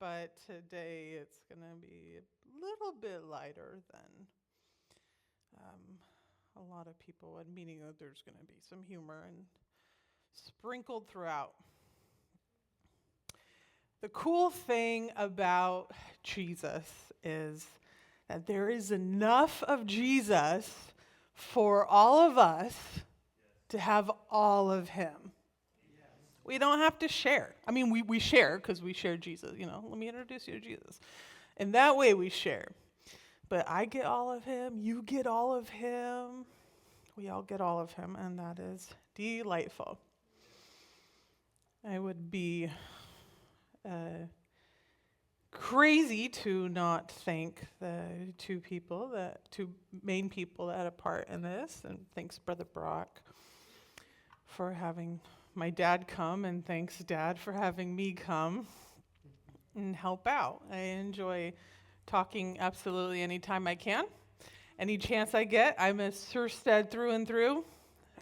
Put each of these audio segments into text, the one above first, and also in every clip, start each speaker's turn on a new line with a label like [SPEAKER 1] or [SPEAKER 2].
[SPEAKER 1] but today it's going to be a little bit lighter than a lot of people, and meaning that there's going to be some humor and sprinkled throughout. The cool thing about Jesus is that there is enough of Jesus for all of us to have all of him. We don't have to share. I mean, we share because we share Jesus. Let me introduce you to Jesus. And that way we share. But I get all of him. You get all of him. We all get all of him. And that is delightful. I would be crazy to not thank the two main people that had a part in this. And thanks, Brother Brock, for having my dad come, and thanks, Dad, for having me come and help out. I enjoy talking absolutely anytime I can. Any chance I get, I'm a Sursted through and through.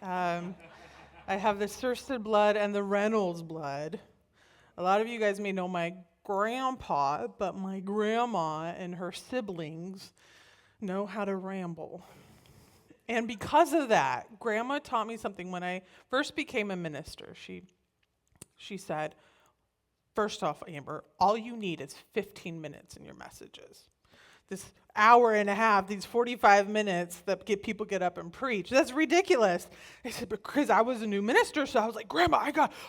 [SPEAKER 1] I have the Sursted blood and the Reynolds blood. A lot of you guys may know my grandpa, but my grandma and her siblings know how to ramble. And because of that, Grandma taught me something when I first became a minister. She said, first off, Amber, all you need is 15 minutes in your messages. This hour and a half, these 45 minutes that people get up and preach, that's ridiculous. I said, because I was a new minister, so I was like, Grandma,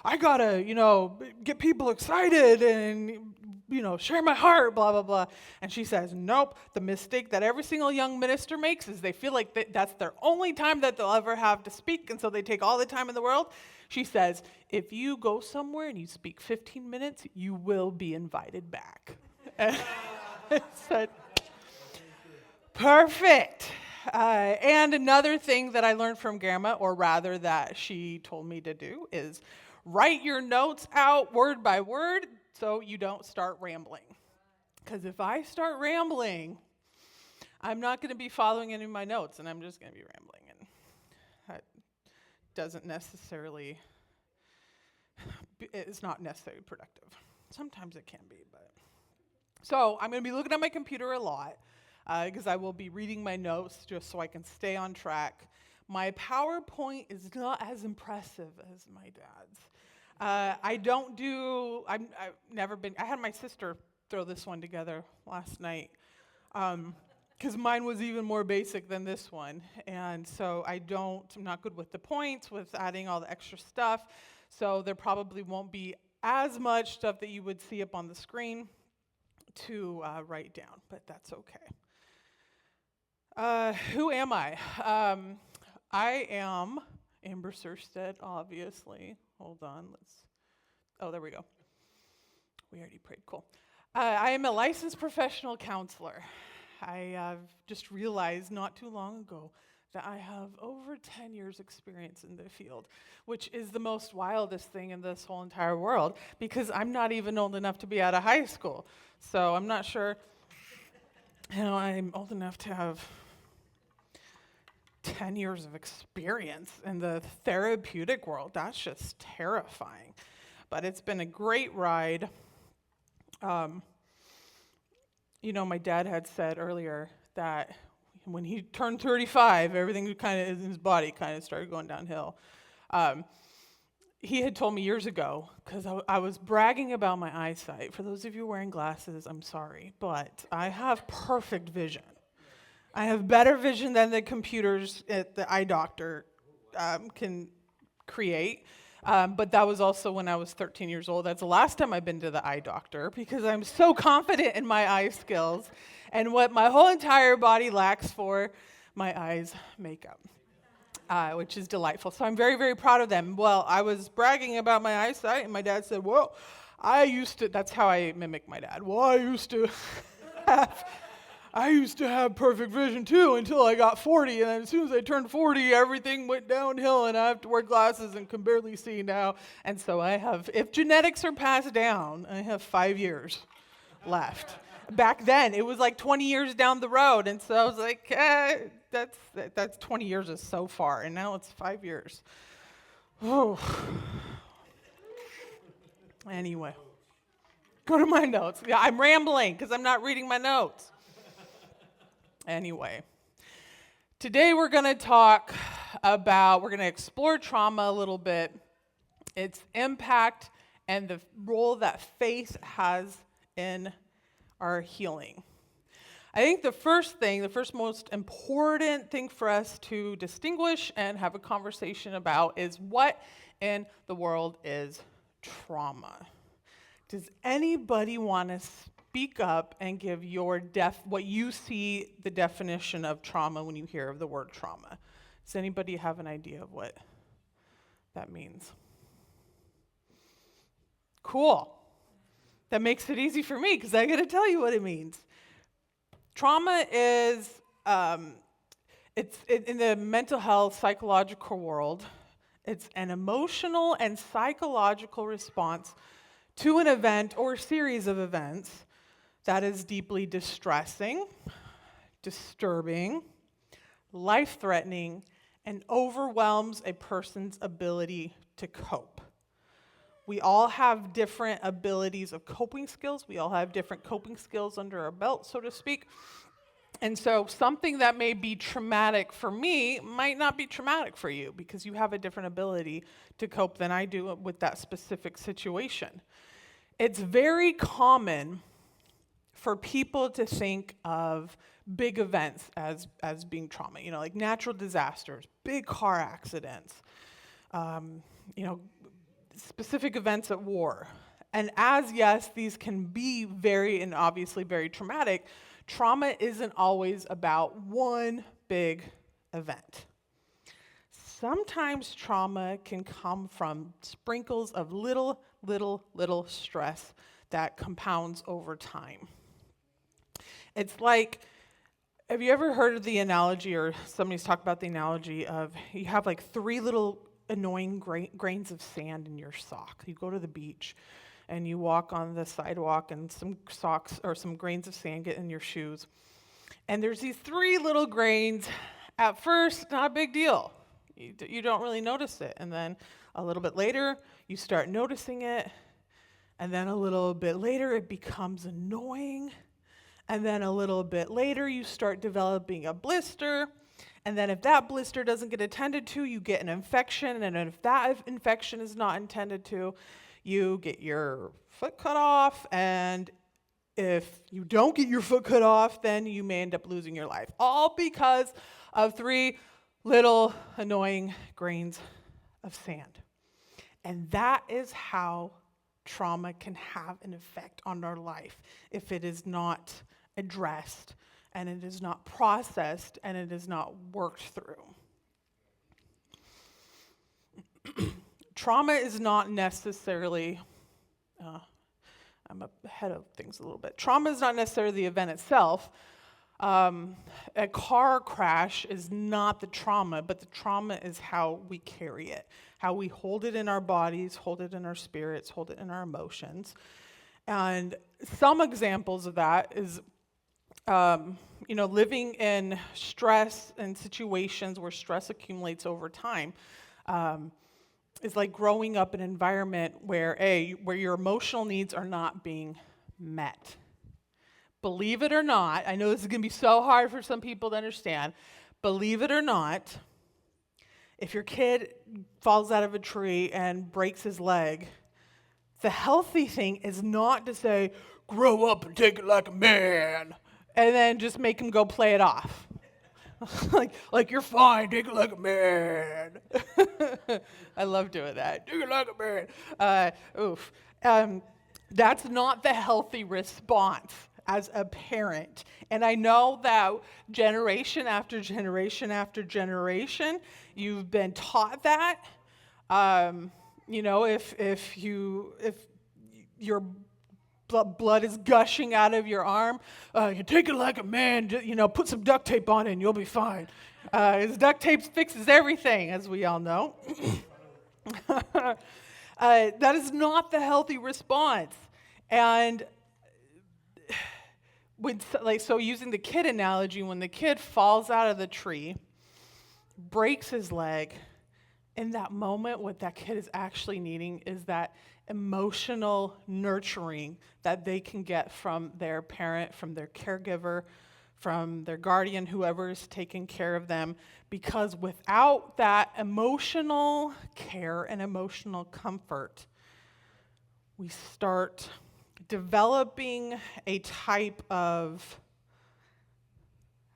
[SPEAKER 1] I gotta, get people excited and, share my heart, blah, blah, blah. And she says, nope, the mistake that every single young minister makes is they feel like that's their only time that they'll ever have to speak, and so they take all the time in the world. She says, if you go somewhere and you speak 15 minutes, you will be invited back. And I said, perfect. And another thing that I learned from Grandma, or rather that she told me to do, is write your notes out word by word so you don't start rambling. Because if I start rambling, I'm not going to be following any of my notes, and I'm just going to be rambling. And that doesn't necessarily, it's not necessarily productive. Sometimes it can be, but. So I'm going to be looking at my computer a lot, because I will be reading my notes just so I can stay on track. My PowerPoint is not as impressive as my dad's. I've never been, I had my sister throw this one together last night, because mine was even more basic than this one. And so I'm not good with the points, with adding all the extra stuff. So there probably won't be as much stuff that you would see up on the screen to write down, but that's okay. Who am I? I am Amber Sursted, obviously. Hold on, there we go. We already prayed, cool. I am a licensed professional counselor. I have just realized not too long ago that I have over 10 years experience in the field, which is the most wildest thing in this whole entire world, because I'm not even old enough to be out of high school. So I'm not sure, I'm old enough to have 10 years of experience in the therapeutic world. That's just terrifying. But it's been a great ride. My dad had said earlier that when he turned 35, everything kind of in his body kind of started going downhill. He had told me years ago, because I was bragging about my eyesight. For those of you wearing glasses, I'm sorry, but I have perfect vision. I have better vision than the computers at the eye doctor can create. But that was also when I was 13 years old. That's the last time I've been to the eye doctor, because I'm so confident in my eye skills and what my whole entire body lacks for, my eyes make up, which is delightful. So I'm very, very proud of them. Well, I was bragging about my eyesight, and my dad said, well, that's how I mimic my dad. Well, I used to have perfect vision too until I got 40, and then as soon as I turned 40, everything went downhill, and I have to wear glasses and can barely see now. And so if genetics are passed down, I have 5 years left. Back then, it was like 20 years down the road, and so I was like, that's 20 years is so far, and now it's 5 years. Oh. Anyway. Go to my notes. Yeah, I'm rambling because I'm not reading my notes. Anyway, today we're going to explore trauma a little bit, its impact, and the role that faith has in our healing. I think the first most important thing for us to distinguish and have a conversation about is what in the world is trauma. Does anybody want to speak up and give what you see the definition of trauma when you hear of the word trauma? Does anybody have an idea of what that means? Cool. That makes it easy for me because I got to tell you what it means. Trauma is, it's in the mental health, psychological world, it's an emotional and psychological response to an event or series of events that is deeply distressing, disturbing, life-threatening, and overwhelms a person's ability to cope. We all have different abilities of coping skills. We all have different coping skills under our belt, so to speak. And so something that may be traumatic for me might not be traumatic for you because you have a different ability to cope than I do with that specific situation. It's very common for people to think of big events as being trauma, like natural disasters, big car accidents, specific events at war. And yes, these can be very and obviously very traumatic, trauma isn't always about one big event. Sometimes trauma can come from sprinkles of little stress that compounds over time. It's like, have you ever heard of the analogy, or somebody's talked about the analogy of you have like 3 little annoying grains of sand in your sock. You go to the beach and you walk on the sidewalk and some socks or some grains of sand get in your shoes. And there's these 3 little grains. At first, not a big deal. You don't really notice it. And then a little bit later, you start noticing it. And then a little bit later, it becomes annoying. And then a little bit later, you start developing a blister. And then if that blister doesn't get attended to, you get an infection. And if that infection is not attended to, you get your foot cut off. And if you don't get your foot cut off, then you may end up losing your life. All because of 3 little annoying grains of sand. And that is how trauma can have an effect on our life if it is not addressed and it is not processed and it is not worked through. Trauma is not necessarily, I'm ahead of things a little bit. Trauma is not necessarily the event itself. A car crash is not the trauma, but the trauma is how we carry it, how we hold it in our bodies, hold it in our spirits, hold it in our emotions. And some examples of that is, living in stress and situations where stress accumulates over time. Is like growing up in an environment where your emotional needs are not being met. Believe it or not, I know this is going to be so hard for some people to understand. Believe it or not, if your kid falls out of a tree and breaks his leg, the healthy thing is not to say, grow up and take it like a man, and then just make him go play it off. like you're fine, take it like a man. I love doing that. Take it like a man. That's not the healthy response as a parent. And I know that generation after generation after generation, you've been taught that. If your blood is gushing out of your arm, you take it like a man, put some duct tape on it and you'll be fine. Duct tape fixes everything, as we all know. That is not the healthy response. And using the kid analogy, when the kid falls out of the tree, breaks his leg, in that moment, what that kid is actually needing is that emotional nurturing that they can get from their parent, from their caregiver, from their guardian, whoever is taking care of them. Because without that emotional care and emotional comfort, we start developing a type of,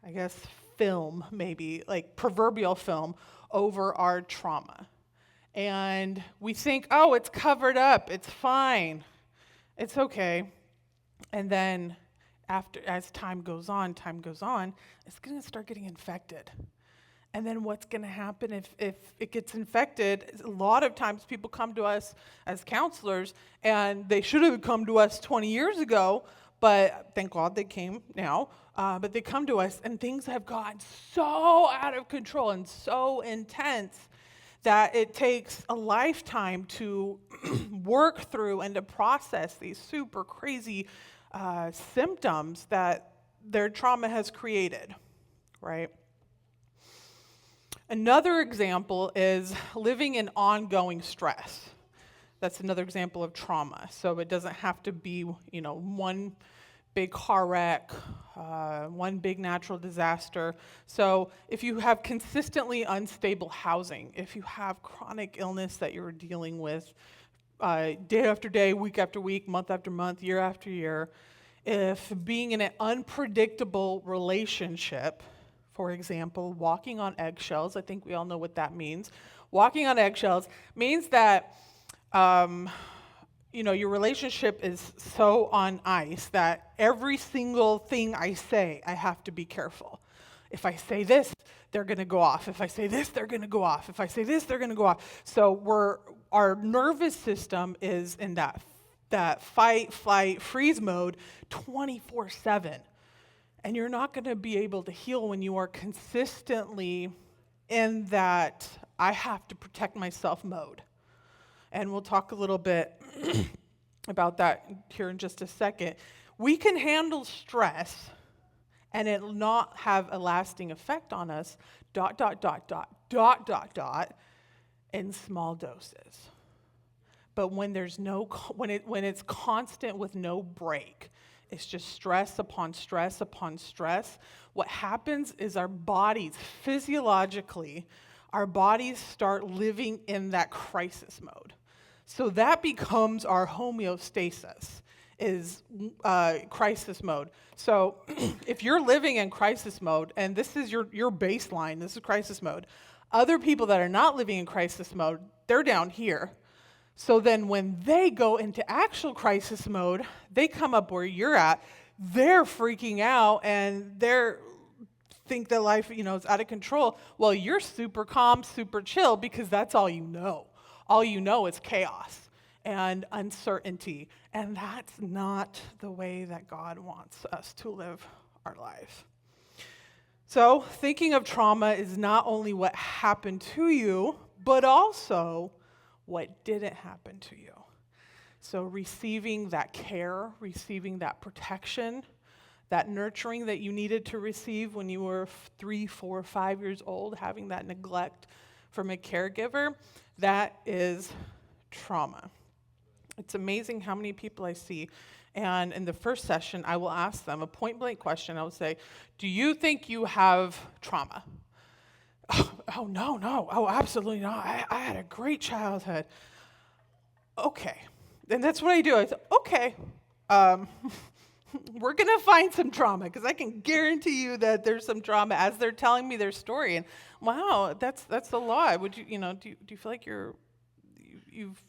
[SPEAKER 1] I guess, film, maybe, like proverbial film, over our trauma. And we think, oh, it's covered up, it's fine, it's okay. And then as time goes on, it's going to start getting infected. And then what's going to happen if it gets infected? A lot of times people come to us as counselors, and they should have come to us 20 years ago, but thank God they came now. But they come to us, and things have gotten so out of control and so intense that it takes a lifetime to work through and to process these super crazy symptoms that their trauma has created, right? Another example is living in ongoing stress. That's another example of trauma. So it doesn't have to be, one big car wreck, one big natural disaster. So if you have consistently unstable housing, if you have chronic illness that you're dealing with day after day, week after week, month after month, year after year, if being in an unpredictable relationship, for example, walking on eggshells, I think we all know what that means. Walking on eggshells means that your relationship is so on ice that every single thing I say, I have to be careful. If I say this, they're going to go off. If I say this, they're going to go off. If I say this, they're going to go off. So our nervous system is in that fight, flight, freeze mode 24/7. And you're not going to be able to heal when you are consistently in that I have to protect myself mode. And we'll talk a little bit about that here in just a second. We can handle stress and it not have a lasting effect on us, in small doses. But when there's when it's constant with no break, it's just stress upon stress upon stress. What happens is our bodies, physiologically, our bodies start living in that crisis mode. So that becomes our homeostasis, is crisis mode. So if you're living in crisis mode, and this is your baseline, this is crisis mode, other people that are not living in crisis mode, they're down here. So then when they go into actual crisis mode, they come up where you're at, they're freaking out, and they're think that life, is out of control. Well, you're super calm, super chill, because that's all you know. All you know is chaos and uncertainty. And that's not the way that God wants us to live our life. So thinking of trauma is not only what happened to you, but also what didn't happen to you. So receiving that care, receiving that protection, that nurturing that you needed to receive when you were 3, 4, 5 years old, having that neglect from a caregiver, that is trauma. It's amazing how many people I see. And in the first session, I will ask them a point-blank question. I will say, do you think you have trauma? Oh, no. Oh, absolutely not. I had a great childhood. Okay. And that's what I do. I say, okay, we're going to find some trauma, because I can guarantee you that there's some trauma as they're telling me their story. And wow, that's a lot. Would you, do you feel like you've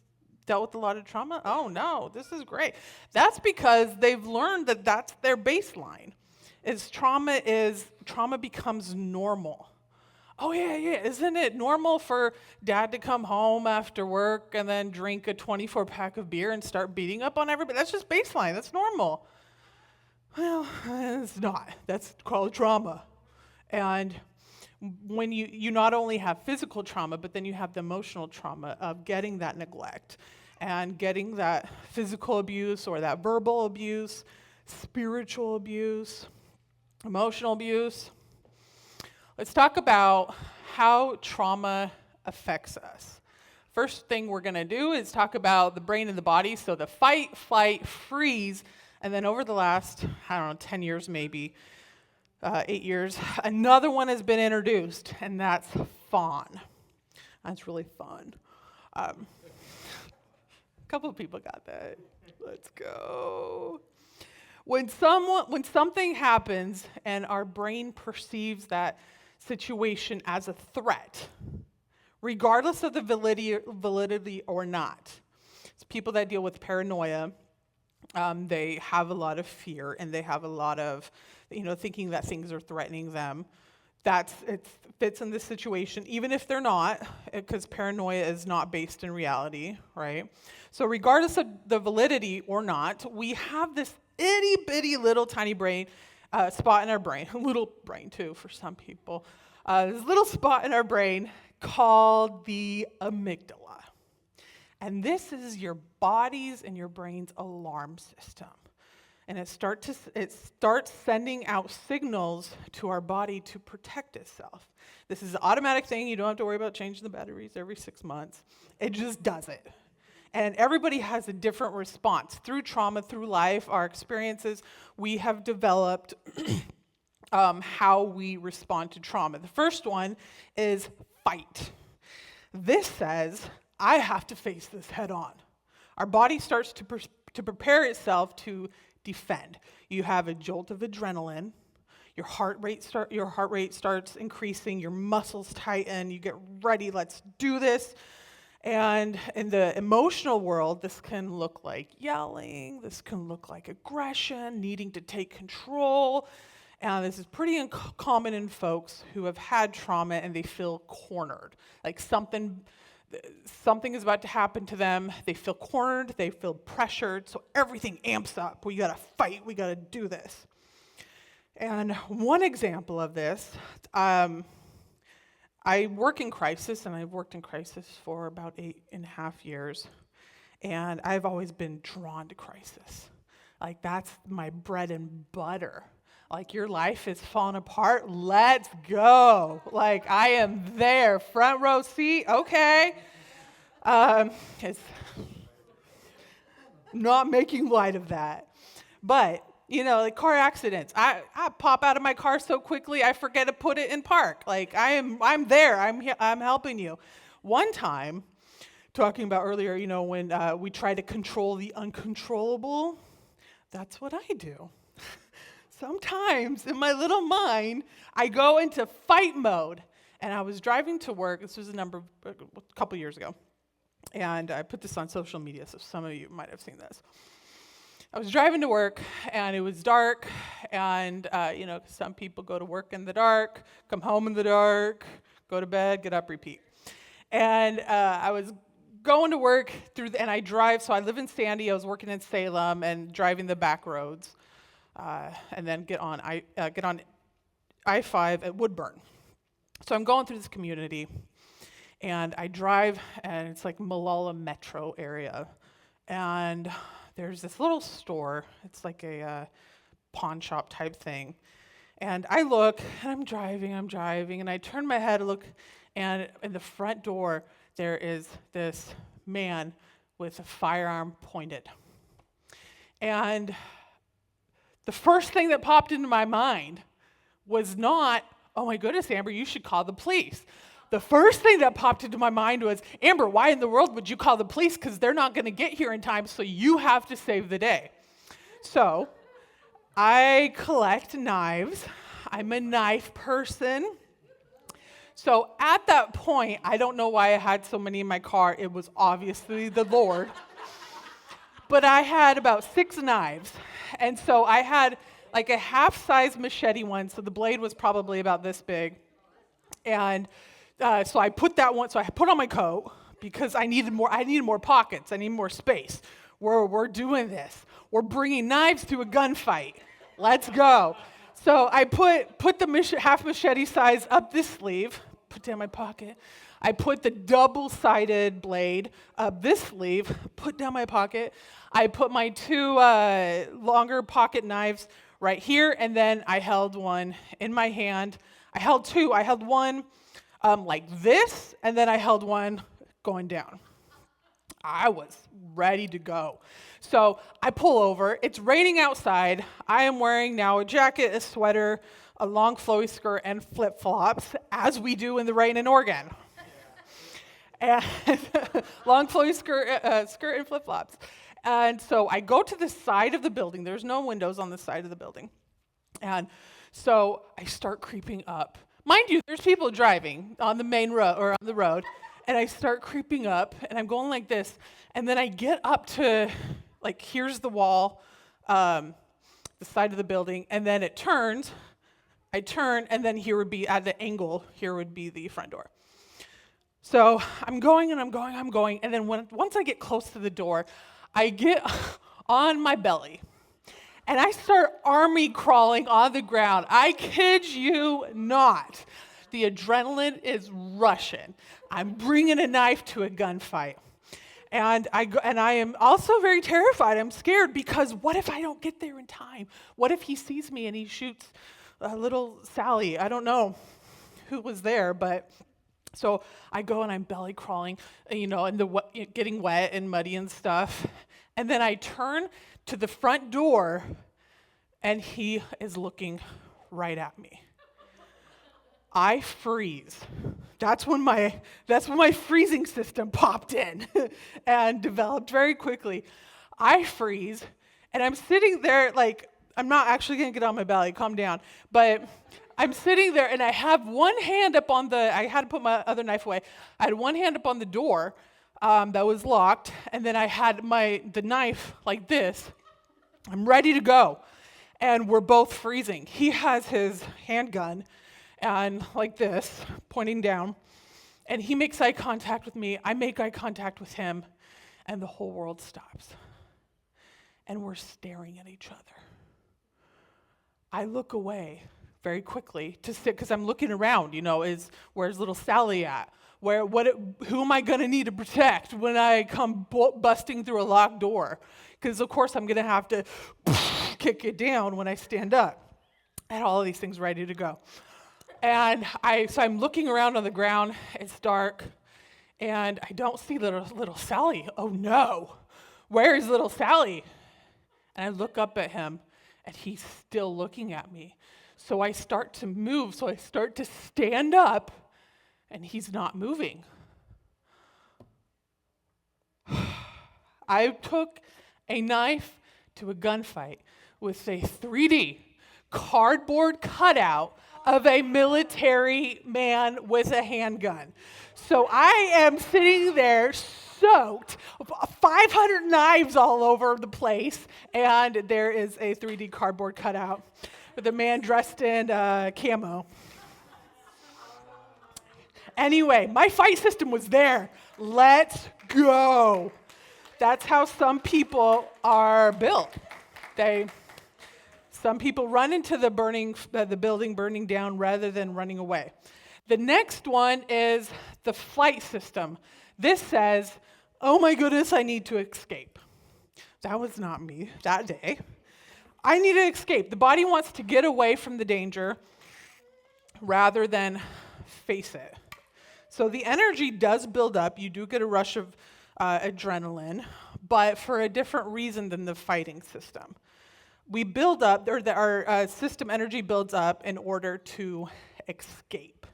[SPEAKER 1] dealt with a lot of trauma? Oh, no, this is great. That's because they've learned that that's their baseline. Trauma becomes normal. Oh, yeah. Isn't it normal for dad to come home after work and then drink a 24-pack of beer and start beating up on everybody? That's just baseline. That's normal. Well, it's not. That's called trauma. And when you not only have physical trauma, but then you have the emotional trauma of getting that neglect and getting that physical abuse or that verbal abuse, spiritual abuse, emotional abuse. Let's talk about how trauma affects us. First thing we're going to do is talk about the brain and the body. So the fight, flight, freeze, and then over the last, 10 years maybe, 8 years, another one has been introduced, and that's fawn. That's really fun. A couple of people got that. Let's go. When something happens and our brain perceives that situation as a threat, regardless of the validity or not, it's people that deal with paranoia. They have a lot of fear, and they have a lot of, thinking that things are threatening them. It fits in this situation, even if they're not, because paranoia is not based in reality, right? So regardless of the validity or not, we have this itty bitty little tiny brain spot in our brain, a little brain too for some people. This little spot in our brain called the amygdala. And this is your body's and your brain's alarm system. And it starts sending out signals to our body to protect itself. This is an automatic thing. You don't have to worry about changing the batteries every 6 months. It just does it. And everybody has a different response. Through trauma, through life, our experiences, we have developed how we respond to trauma. The first one is fight. This says, I have to face this head on. Our body starts to prepare itself to defend. You have a jolt of adrenaline. Your heart rate starts increasing. Your muscles tighten. You get ready. Let's do this. And in the emotional world, this can look like yelling. This can look like aggression, needing to take control. And this is pretty common in folks who have had trauma and they feel cornered. Like something is about to happen to them. They feel cornered. They feel pressured. So everything amps up. We got to fight. We got to do this. And one example of this, I work in crisis, and I've worked in crisis for about 8.5 years, and I've always been drawn to crisis. Like, that's my bread and butter. Like, your life is falling apart, let's go. Like, I am there, front row seat, okay. It's not making light of that. But, like car accidents. I pop out of my car so quickly, I forget to put it in park. Like, I'm there, I'm helping you. One time, talking about earlier, when we try to control the uncontrollable, that's what I do. Sometimes in my little mind, I go into fight mode. And I was driving to work, this was a couple years ago, and I put this on social media, so some of you might have seen this. I was driving to work, and it was dark, and, some people go to work in the dark, come home in the dark, go to bed, get up, repeat. And I was going to work and I drive, so I live in Sandy, I was working in Salem, and driving the back roads, and then get on I-5 at Woodburn. So I'm going through this community, and I drive, and it's like Malala Metro area, and there's this little store. It's like a pawn shop type thing. And I look, and I'm driving, and I turn my head to look, and in the front door, there is this man with a firearm pointed. And the first thing that popped into my mind was not, oh my goodness, Amber, you should call the police. The first thing that popped into my mind was, Amber, why in the world would you call the police? Because they're not going to get here in time, so you have to save the day. So I collect knives. I'm a knife person. So at that point, I don't know why I had so many in my car. It was obviously the Lord. But I had about 6 knives. And so I had like a half-size machete one, so the blade was probably about this big. And so I put that one, so I put on my coat because I needed more pockets. I need more space. We're doing this. We're bringing knives to a gunfight. Let's go. So I put the half machete size up this sleeve, put down my pocket. I put the double-sided blade up this sleeve, put down my pocket. I put my 2 longer pocket knives right here, and then I held one in my hand. I held 2. I held one like this, and then I held one going down. I was ready to go. So I pull over. It's raining outside. I am wearing now a jacket, a sweater, a long flowy skirt, and flip-flops, as we do in the rain in Oregon. And long flowy skirt and flip-flops. And so I go to the side of the building. There's no windows on the side of the building. And so I start creeping up. Mind you, there's people driving on the main road or on the road. And I start creeping up, and I'm going like this. And then I get up to, like, here's the wall, the side of the building. And then it turns. I turn, and then here would be, at the angle, here would be the front door. So I'm going, and I'm going. And then once I get close to the door, I get on my belly. And I start army crawling on the ground. I kid you not. The adrenaline is rushing. I'm bringing a knife to a gunfight. And I am also very terrified. I'm scared because what if I don't get there in time? What if he sees me and he shoots little Sally? I don't know who was there, but so I go and I'm belly crawling, and getting wet and muddy and stuff. And then I turn to the front door, and he is looking right at me. I freeze. That's when my freezing system popped in and developed very quickly. I freeze, and I'm sitting there like, I'm not actually going to get on my belly, calm down. But I'm sitting there, and I have one hand up on I had to put my other knife away. I had one hand up on the door that was locked, and then I had the knife like this. I'm ready to go, and we're both freezing. He has his handgun, and like this, pointing down, and he makes eye contact with me. I make eye contact with him, and the whole world stops. And we're staring at each other. I look away very quickly to sit, because I'm looking around, where's little Sally at? Who am I going to need to protect when I come busting through a locked door? Because, of course, I'm going to have to kick it down when I stand up. I had all of these things ready to go. And so I'm looking around on the ground. It's dark, and I don't see little Sally. Oh, no. Where is little Sally? And I look up at him, and he's still looking at me. So I start to move. So I start to stand up, and he's not moving. I took a knife to a gunfight with a 3D cardboard cutout of a military man with a handgun. So I am sitting there soaked, 500 knives all over the place, and there is a 3D cardboard cutout with a man dressed in camo. Anyway, my fight system was there. Let's go. That's how some people are built. Some people run into the building burning down rather than running away. The next one is the flight system. This says, oh my goodness, I need to escape. That was not me that day. I need to escape. The body wants to get away from the danger rather than face it. So the energy does build up. You do get a rush of adrenaline, but for a different reason than the fighting system. We build up, our system energy builds up in order to escape.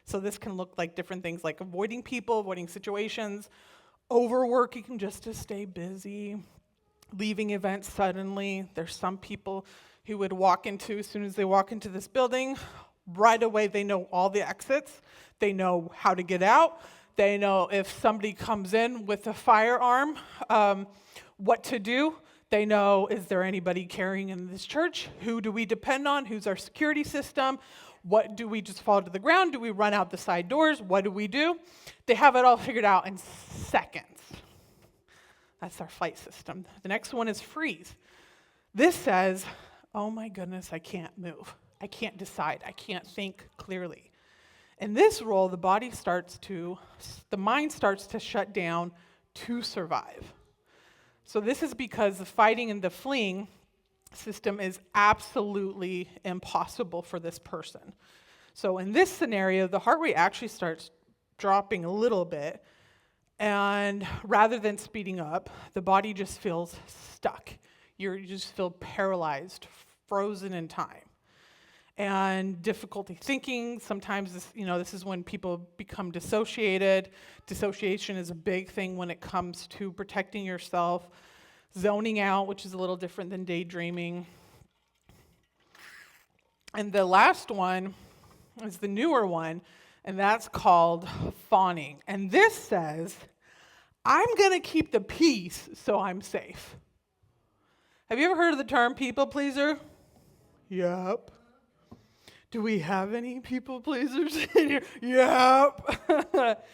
[SPEAKER 1] So this can look like different things, like avoiding people, avoiding situations, overworking just to stay busy, leaving events suddenly. There's some people who would as soon as they walk into this building, right away they know all the exits. They know how to get out. They know if somebody comes in with a firearm, what to do. They know, is there anybody carrying in this church? Who do we depend on? Who's our security system? What do we just fall to the ground? Do we run out the side doors? What do we do? They have it all figured out in seconds. That's our flight system. The next one is freeze. This says, oh my goodness, I can't move. I can't decide. I can't think clearly. In this role, the mind starts to shut down to survive. So this is because the fighting and the fleeing system is absolutely impossible for this person. So in this scenario, the heart rate actually starts dropping a little bit, and rather than speeding up, the body just feels stuck. You just feel paralyzed, frozen in time. And difficulty thinking, sometimes this is when people become dissociated. Dissociation is a big thing when it comes to protecting yourself. Zoning out, which is a little different than daydreaming. And the last one is the newer one, and that's called fawning. And this says, I'm going to keep the peace so I'm safe. Have you ever heard of the term people pleaser? Yep. Do we have any people pleasers in here? Yep.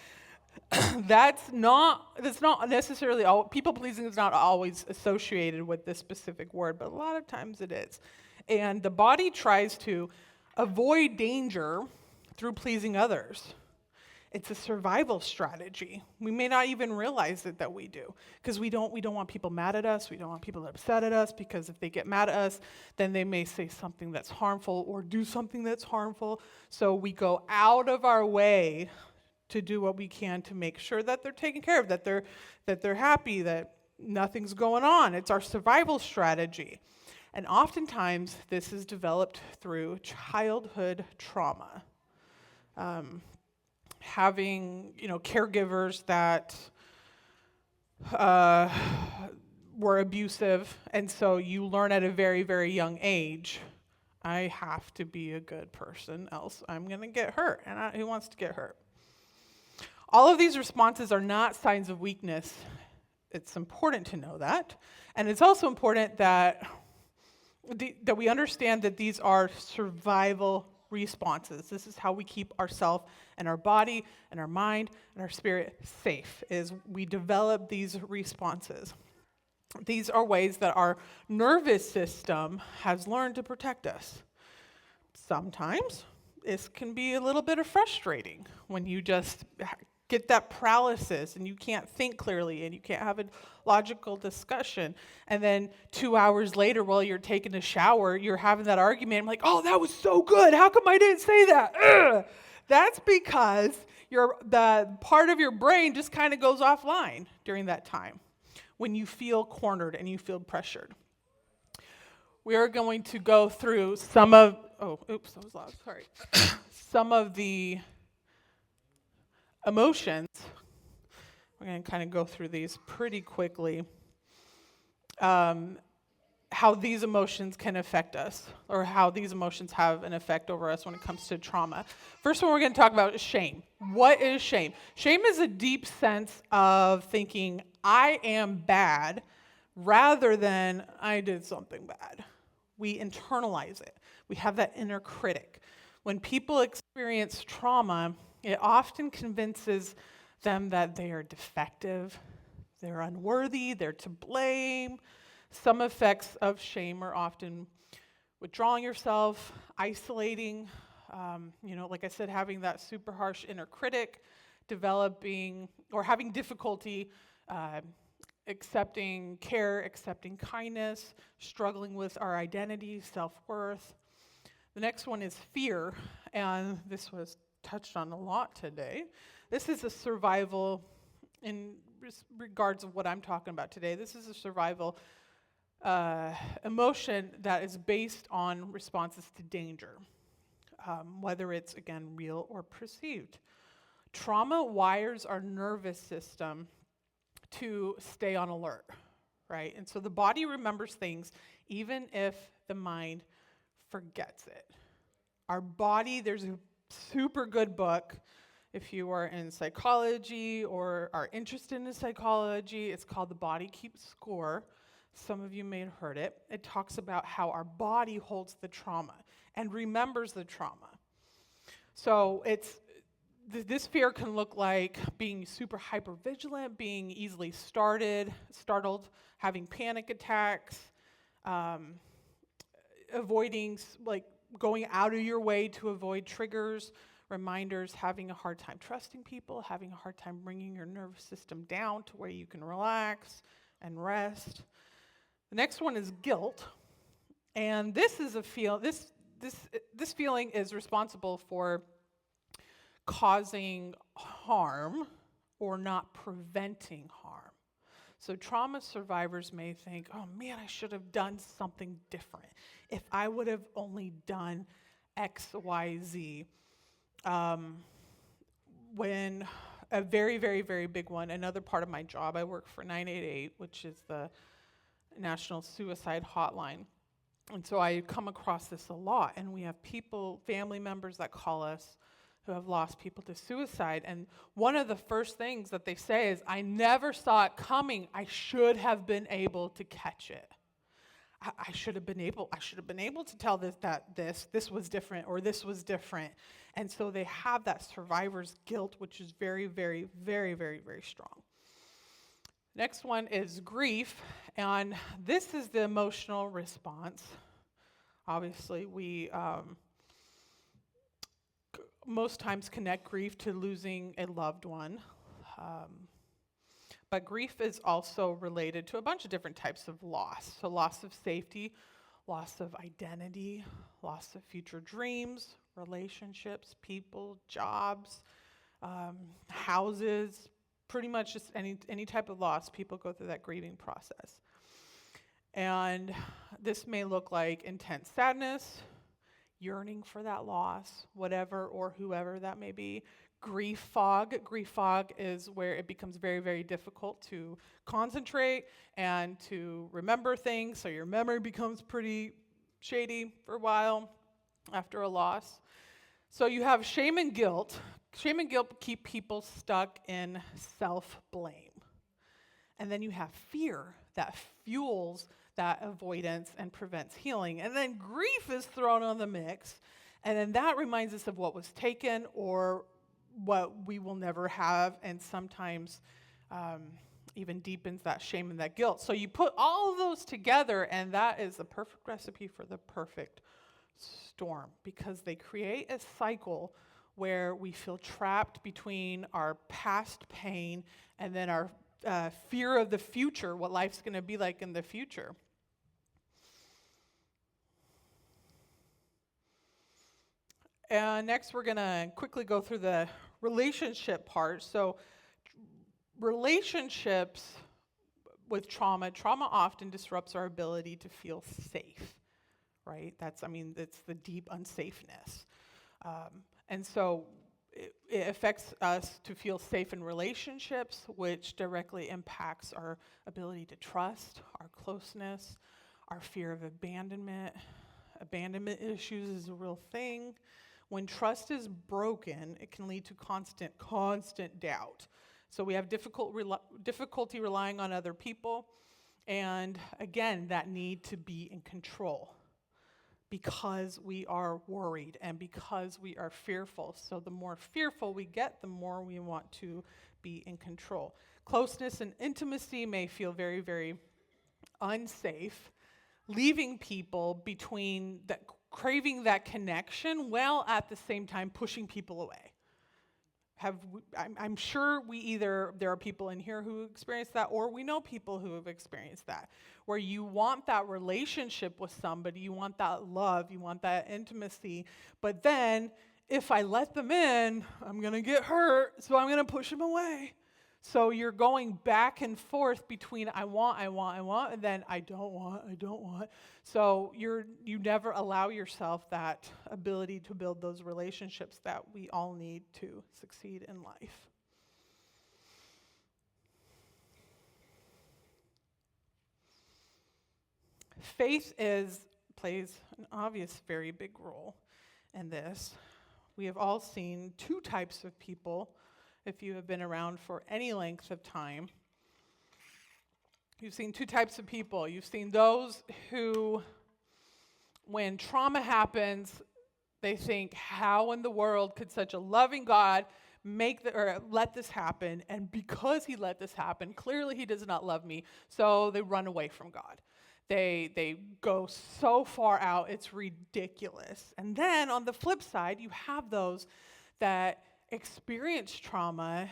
[SPEAKER 1] That's not necessarily all. People pleasing is not always associated with this specific word, but a lot of times it is. And the body tries to avoid danger through pleasing others. It's a survival strategy. We may not even realize it that we do, because we don't want people mad at us. We don't want people upset at us, because if they get mad at us, then they may say something that's harmful or do something that's harmful. So we go out of our way to do what we can to make sure that they're taken care of, that they're happy, that nothing's going on. It's our survival strategy. And oftentimes this is developed through childhood trauma. Having, caregivers that were abusive, and so you learn at a very, very young age, I have to be a good person, else I'm going to get hurt. And who wants to get hurt? All of these responses are not signs of weakness. It's important to know that. And it's also important that we understand that these are survival responses. This is how we keep ourselves and our body and our mind and our spirit safe, is we develop these responses. These are ways that our nervous system has learned to protect us. Sometimes this can be a little bit of frustrating when you just get that paralysis and you can't think clearly and you can't have a logical discussion. And then 2 hours later, while you're taking a shower, you're having that argument. I'm like, oh, that was so good. How come I didn't say that? Ugh. That's because the part of your brain just kind of goes offline during that time when you feel cornered and you feel pressured. We are going to go through some of the emotions. We're going to kind of go through these pretty quickly. How these emotions can affect us, or how these emotions have an effect over us when it comes to trauma. First one we're going to talk about is shame. What is shame? Shame is a deep sense of thinking, I am bad, rather than I did something bad. We internalize it. We have that inner critic. When people experience trauma, it often convinces them that they are defective, they're unworthy, they're to blame. Some effects of shame are often withdrawing yourself, isolating, like I said, having that super harsh inner critic, developing or having difficulty accepting care, accepting kindness, struggling with our identity, self-worth. The next one is fear, and this was touched on a lot today. This is a survival, in regards of what I'm talking about today, this is a survival emotion that is based on responses to danger, whether it's, again, real or perceived. Trauma wires our nervous system to stay on alert, right? And so the body remembers things even if the mind forgets it. Our body, there's a super good book, if you are in psychology or are interested in psychology, it's called The Body Keeps Score. Some of you may have heard it. It talks about how our body holds the trauma and remembers the trauma. So this fear can look like being super hypervigilant, being easily startled, having panic attacks, avoiding, going out of your way to avoid triggers, reminders, having a hard time trusting people, having a hard time bringing your nervous system down to where you can relax and rest. The next one is guilt. And this is this feeling is responsible for causing harm or not preventing harm. So trauma survivors may think, oh man, I should have done something different. If I would have only done X, Y, Z. When a very, very, very big one, another part of my job, I work for 988, which is the National Suicide Hotline. And so I come across this a lot, and we have people, family members that call us who have lost people to suicide. And one of the first things that they say is, I never saw it coming. I should have been able to catch it. I should have been able to tell this was different, or this was different. And so they have that survivor's guilt, which is very, very, very, very, very strong. Next one is grief, and this is the emotional response. Obviously, we most times connect grief to losing a loved one. But grief is also related to a bunch of different types of loss. So loss of safety, loss of identity, loss of future dreams, relationships, people, jobs, houses, pretty much just any type of loss. People go through that grieving process. And this may look like intense sadness, yearning for that loss, whatever or whoever that may be. Grief fog. Grief fog is where it becomes very, very difficult to concentrate and to remember things, so your memory becomes pretty shady for a while after a loss. So you have shame and guilt. Shame and guilt keep people stuck in self-blame. And then you have fear that fuels that avoidance and prevents healing. And then grief is thrown on the mix, and then that reminds us of what was taken or what we will never have, and sometimes even deepens that shame and that guilt. So you put all of those together, and that is the perfect recipe for the perfect storm, because they create a cycle where we feel trapped between our past pain and then our fear of the future, what life's going to be like in the future. Next, we're going to quickly go through the relationship part. So relationships with trauma often disrupts our ability to feel safe, right? It's the deep unsafeness. And so it affects us to feel safe in relationships, which directly impacts our ability to trust, our closeness, our fear of abandonment. Abandonment issues is a real thing. When trust is broken, it can lead to constant doubt. So we have difficulty relying on other people, and again, that need to be in control because we are worried and because we are fearful. So the more fearful we get, the more we want to be in control. Closeness and intimacy may feel very, very unsafe, leaving people between that, craving that connection, while at the same time pushing people away. I'm sure there are people in here who experience that, or we know people who have experienced that, where you want that relationship with somebody, you want that love, you want that intimacy, but then if I let them in, I'm going to get hurt, so I'm going to push them away. So you're going back and forth between I want, and then I don't want. So you never allow yourself that ability to build those relationships that we all need to succeed in life. Faith plays an obvious very big role in this. We have all seen two types of people. If you have been around for any length of time, you've seen two types of people. You've seen those who, when trauma happens, they think, how in the world could such a loving God let this happen? And because he let this happen, clearly he does not love me. So they run away from God. They go so far out, it's ridiculous. And then on the flip side, you have those that experience trauma,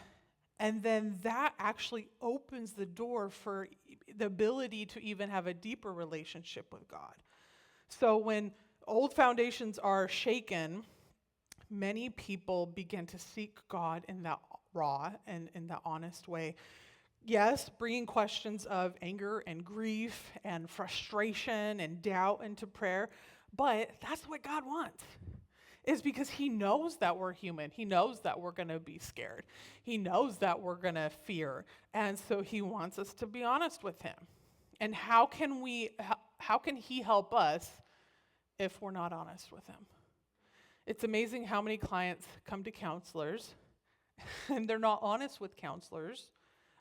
[SPEAKER 1] and then that actually opens the door for the ability to even have a deeper relationship with God. So when old foundations are shaken, many people begin to seek God in that raw and in that honest way. Yes, bringing questions of anger and grief and frustration and doubt into prayer, but that's what God wants. Is because he knows that we're human. He knows that we're going to be scared. He knows that we're going to fear. And so he wants us to be honest with him. And how can he help us if we're not honest with him? It's amazing how many clients come to counselors and they're not honest with counselors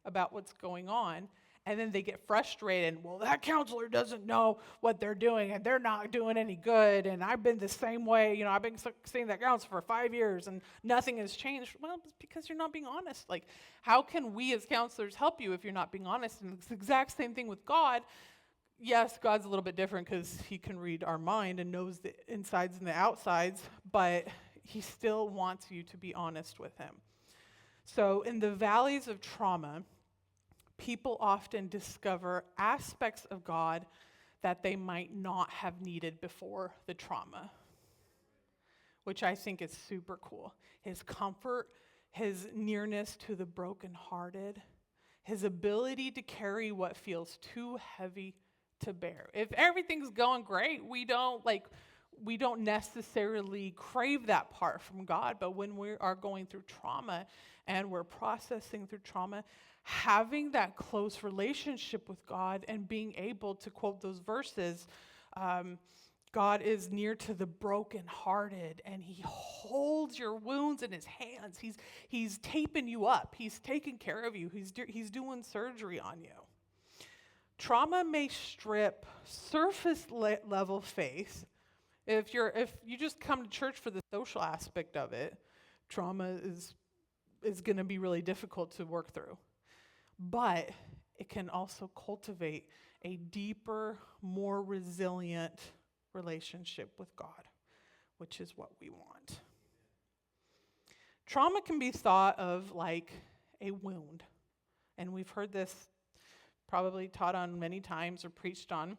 [SPEAKER 1] about what's going on. And then they get frustrated. Well, that counselor doesn't know what they're doing, and they're not doing any good. And I've been the same way. I've been seeing that counselor for 5 years, and nothing has changed. Well, it's because you're not being honest. Like, how can we as counselors help you if you're not being honest? And it's the exact same thing with God. Yes, God's a little bit different because he can read our mind and knows the insides and the outsides, but he still wants you to be honest with him. So in the valleys of trauma, people often discover aspects of God that they might not have needed before the trauma, which I think is super cool. His comfort, his nearness to the brokenhearted, his ability to carry what feels too heavy to bear. If everything's going great, we don't necessarily crave that part from God, but when we are going through trauma and we're processing through trauma, having that close relationship with God and being able to quote those verses, God is near to the brokenhearted, and he holds your wounds in his hands. He's taping you up. He's taking care of you. He's doing surgery on you. Trauma may strip surface level faith. If you just come to church for the social aspect of it, trauma is going to be really difficult to work through. But it can also cultivate a deeper, more resilient relationship with God, which is what we want. Trauma can be thought of like a wound, and we've heard this probably taught on many times or preached on.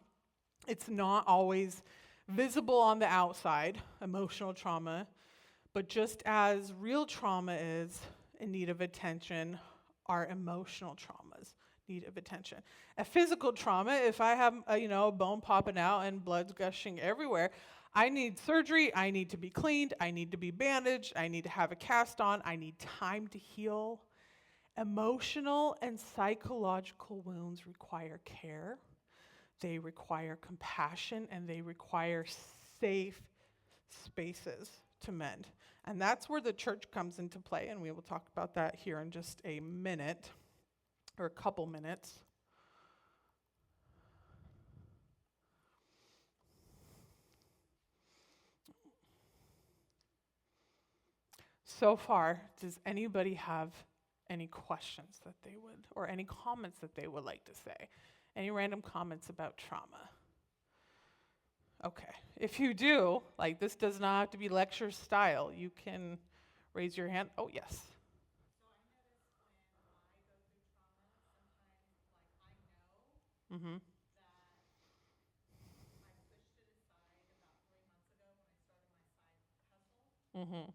[SPEAKER 1] It's not always visible on the outside, emotional trauma, but just as real trauma is in need of attention, our emotional traumas need of attention. A physical trauma, if I have a bone popping out and blood's gushing everywhere, I need surgery, I need to be cleaned, I need to be bandaged, I need to have a cast on, I need time to heal. Emotional and psychological wounds require care, they require compassion, and they require safe spaces to mend. And that's where the church comes into play, and we will talk about that here in just a minute, or a couple minutes. So far, does anybody have any questions that they would, or any comments that they would like to say? Any random comments about trauma? Okay. If you do, this does not have to be lecture style. You can raise your hand. Oh, yes. Mm-hmm. Mm-hmm.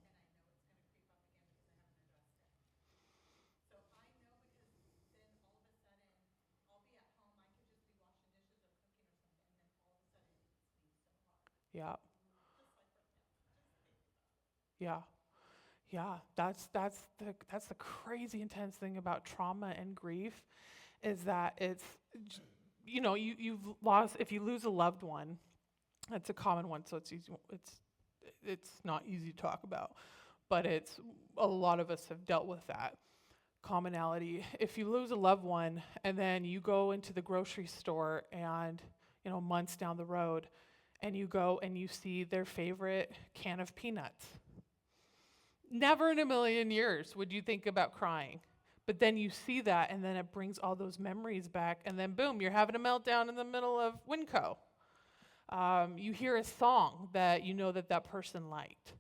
[SPEAKER 1] Yeah. Yeah. Yeah. That's the crazy intense thing about trauma and grief is that it's you've lost, if you lose a loved one, that's a common one, so it's not easy to talk about, but it's a lot of us have dealt with that commonality. If you lose a loved one and then you go into the grocery store and months down the road and you go and you see their favorite can of peanuts, never in a million years would you think about crying. But then you see that, and then it brings all those memories back, and then boom, you're having a meltdown in the middle of Winco. You hear a song that you know that person liked.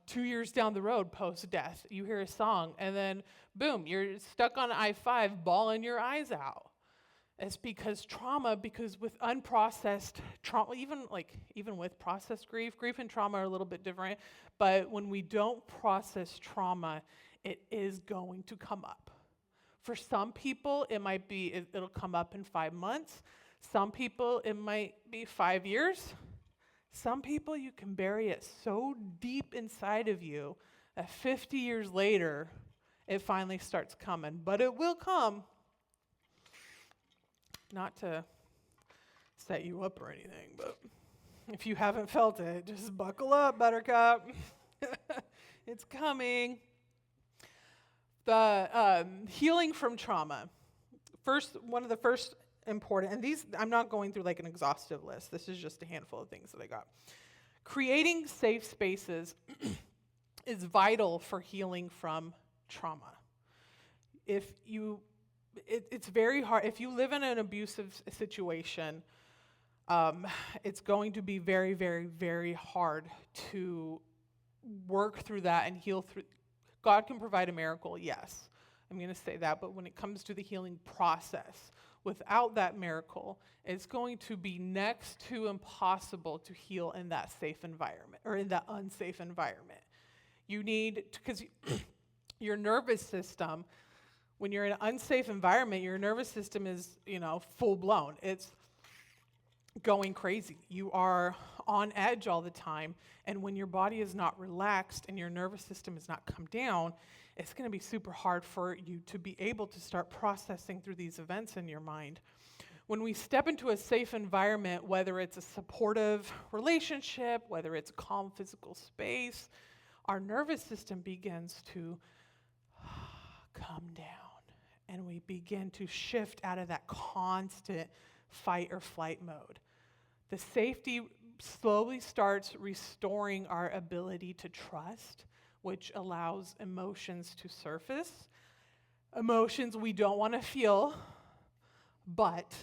[SPEAKER 1] 2 years down the road, post-death, you hear a song, and then boom, you're stuck on I-5, bawling your eyes out. It's because with unprocessed trauma, even with processed grief and trauma are a little bit different, but when we don't process trauma, it is going to come up. For some people, it'll come up in 5 months. Some people, it might be 5 years. Some people, you can bury it so deep inside of you that 50 years later, it finally starts coming. But it will come. Not to set you up or anything, but if you haven't felt it, just buckle up, Buttercup. It's coming. The healing from trauma. One of the first important, and these, I'm not going through like an exhaustive list. This is just a handful of things that I got. Creating safe spaces is vital for healing from trauma. It's very hard. If you live in an abusive situation, it's going to be very, very, very hard to work through that and heal through. God can provide a miracle, yes. I'm going to say that, but when it comes to the healing process, without that miracle, it's going to be next to impossible to heal in that safe environment or in that unsafe environment. Because your nervous system, when you're in an unsafe environment, your nervous system is, full blown. It's going crazy. You are on edge all the time, and when your body is not relaxed and your nervous system is not come down, it's going to be super hard for you to be able to start processing through these events in your mind. When we step into a safe environment, whether it's a supportive relationship, whether it's a calm physical space, our nervous system begins to come down, and we begin to shift out of that constant fight or flight mode. The safety slowly starts restoring our ability to trust, which allows emotions to surface. Emotions we don't want to feel, but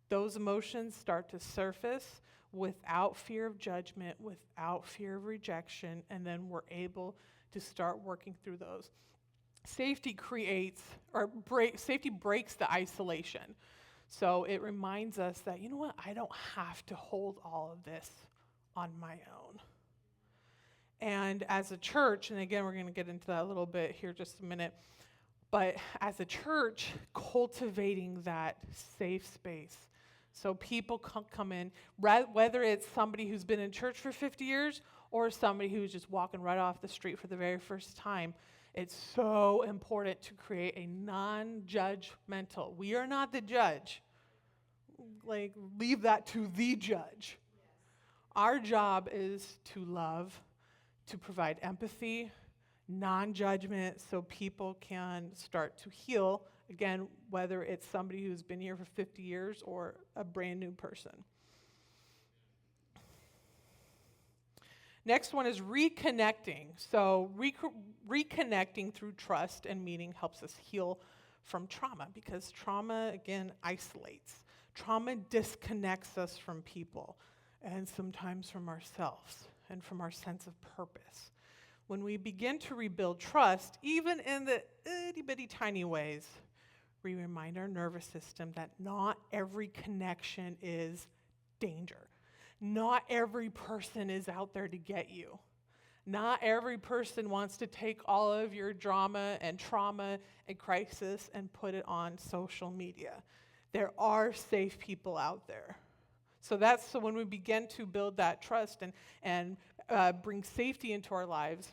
[SPEAKER 1] those emotions start to surface without fear of judgment, without fear of rejection, and then we're able to start working through those. Safety breaks the isolation. So it reminds us that, I don't have to hold all of this on my own. And as a church, and again, we're going to get into that a little bit here just a minute, but as a church, cultivating that safe space. So people come in, whether it's somebody who's been in church for 50 years or somebody who's just walking right off the street for the very first time, it's so important to create a non-judgmental. We are not the judge. Leave that to the judge. Our job is to love, to provide empathy, non-judgment, so people can start to heal. Again, whether it's somebody who's been here for 50 years or a brand new person. Next one is reconnecting. So reconnecting through trust and meaning helps us heal from trauma, because trauma, again, isolates. Trauma disconnects us from people and sometimes from ourselves and from our sense of purpose. When we begin to rebuild trust, even in the itty-bitty tiny ways, we remind our nervous system that not every connection is danger. Not every person is out there to get you. Not every person wants to take all of your drama and trauma and crisis and put it on social media. There are safe people out there. So when we begin to build that trust and bring safety into our lives,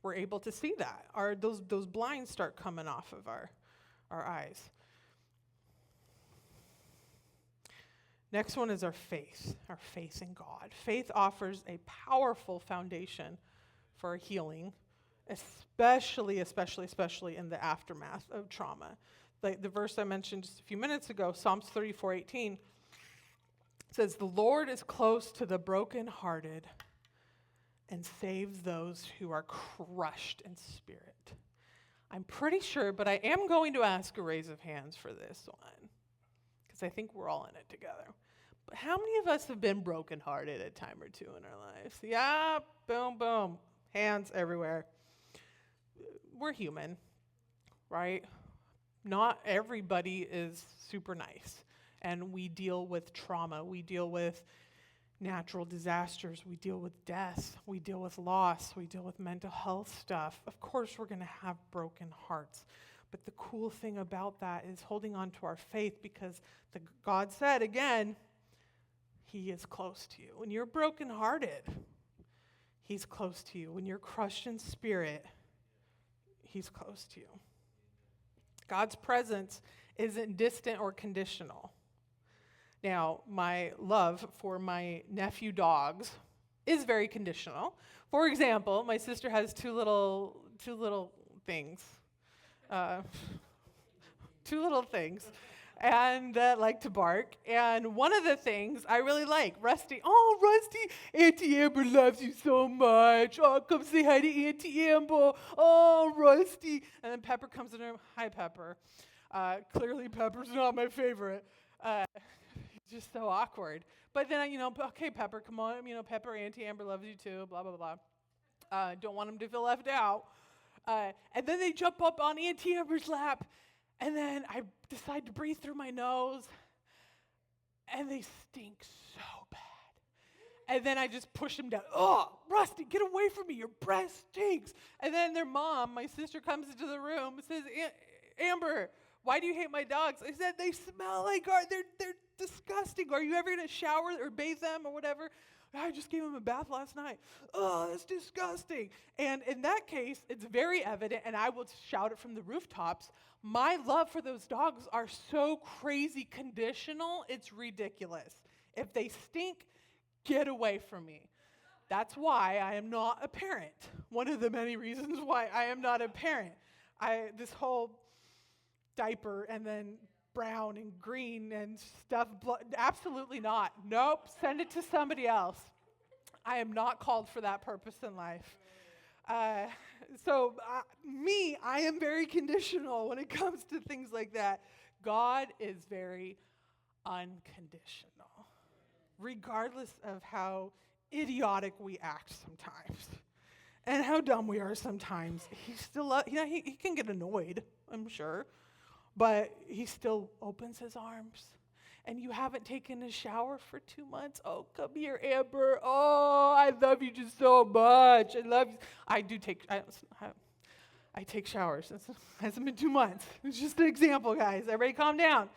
[SPEAKER 1] we're able to see that. Those blinds start coming off of our eyes. Next one is our faith in God. Faith offers a powerful foundation for healing, especially in the aftermath of trauma. The verse I mentioned just a few minutes ago, Psalms 34:18, says, "The Lord is close to the brokenhearted and saves those who are crushed in spirit." I'm pretty sure, but I am going to ask a raise of hands for this one, because I think we're all in it together. But how many of us have been brokenhearted a time or two in our lives? Yeah, boom, boom, hands everywhere. We're human, right? Not everybody is super nice. And we deal with trauma. We deal with natural disasters. We deal with death. We deal with loss. We deal with mental health stuff. Of course, we're going to have broken hearts. But the cool thing about that is holding on to our faith, because God said, again, He is close to you. When you're brokenhearted, He's close to you. When you're crushed in spirit, He's close to you. God's presence isn't distant or conditional. Now, my love for my nephew dogs is very conditional. For example, my sister has two little things. Two little things, and that like to bark. And one of the things I really like, Rusty. Oh, Rusty, Auntie Amber loves you so much. Oh, come say hi to Auntie Amber. Oh, Rusty. And then Pepper comes in the room. Hi, Pepper. Clearly, Pepper's not my favorite. It's just so awkward. But then, okay, Pepper, come on. Pepper, Auntie Amber loves you too, blah, blah, blah. Don't want them to feel left out. And then they jump up on Auntie Amber's lap, and then I decide to breathe through my nose, and they stink so bad. And then I just push them down. Oh, Rusty, get away from me. Your breath stinks. And then their mom, my sister, comes into the room and says, Amber, why do you hate my dogs? I said, they smell like they're disgusting. Are you ever going to shower or bathe them or whatever? I just gave him a bath last night. Oh, that's disgusting. And in that case, it's very evident, and I will shout it from the rooftops. My love for those dogs are so crazy conditional, it's ridiculous. If they stink, get away from me. That's why I am not a parent. One of the many reasons why I am not a parent. This whole diaper and then brown and green and stuff, absolutely not. Nope, send it to somebody else. I am not called for that purpose in life. I am very conditional when it comes to things like that. God is very unconditional, regardless of how idiotic we act sometimes and how dumb we are sometimes. He still, he can get annoyed, I'm sure. But he still opens his arms. And you haven't taken a shower for 2 months. Oh, come here, Amber. Oh, I love you just so much. I love you. I take showers. It hasn't been 2 months. It's just an example, guys. Everybody calm down.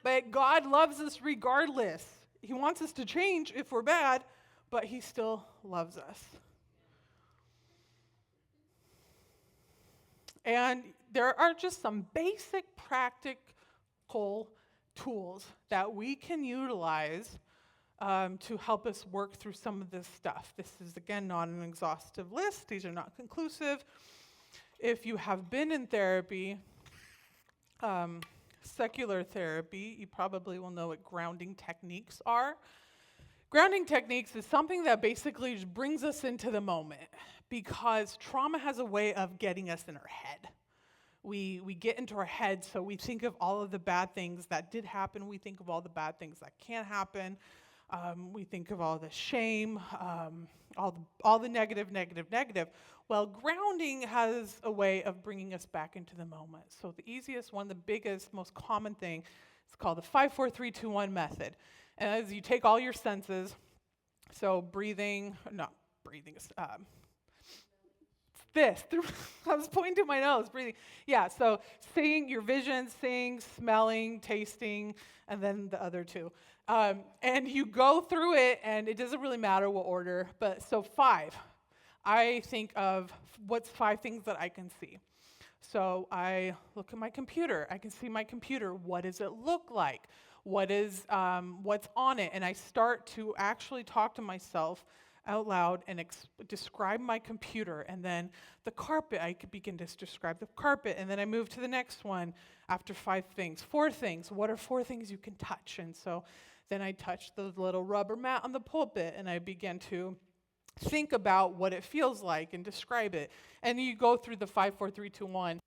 [SPEAKER 1] But God loves us regardless. He wants us to change if we're bad, but he still loves us. And there are just some basic practical tools that we can utilize to help us work through some of this stuff. This is, again, not an exhaustive list. These are not conclusive. If you have been in therapy, secular therapy, you probably will know what grounding techniques are. Grounding techniques is something that basically just brings us into the moment, because trauma has a way of getting us in our head. We get into our head, so we think of all of the bad things that did happen. We think of all the bad things that can't happen. We think of all the shame, all the negative. Well, grounding has a way of bringing us back into the moment. So the easiest one, the biggest, most common thing, is called the 5-4-3-2-1 method. And as you take all your senses, so breathing, I was pointing to my nose, breathing. Yeah, so seeing your vision, seeing, smelling, tasting, and then the other two. And you go through it, and it doesn't really matter what order, but so 5. I think of what's 5 things that I can see. So I look at my computer. I can see my computer. What does it look like? What's on it? And I start to actually talk to myself out loud and describe my computer. And then the carpet, I could begin to describe the carpet. And then I move to the next one after 5 things. 4 things. What are 4 things you can touch? And so then I touch the little rubber mat on the pulpit, and I begin to think about what it feels like and describe it. And you go through the 5-4-3-2-1.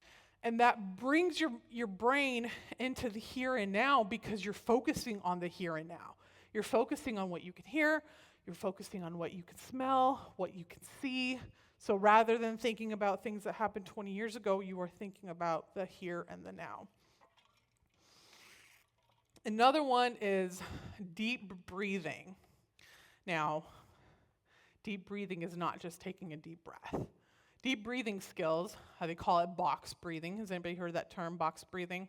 [SPEAKER 1] And that brings your brain into the here and now, because you're focusing on the here and now. You're focusing on what you can hear. You're focusing on what you can smell, what you can see. So rather than thinking about things that happened 20 years ago, you are thinking about the here and the now. Another one is deep breathing. Now, deep breathing is not just taking a deep breath. Deep breathing skills, they call it box breathing. Has anybody heard that term, box breathing?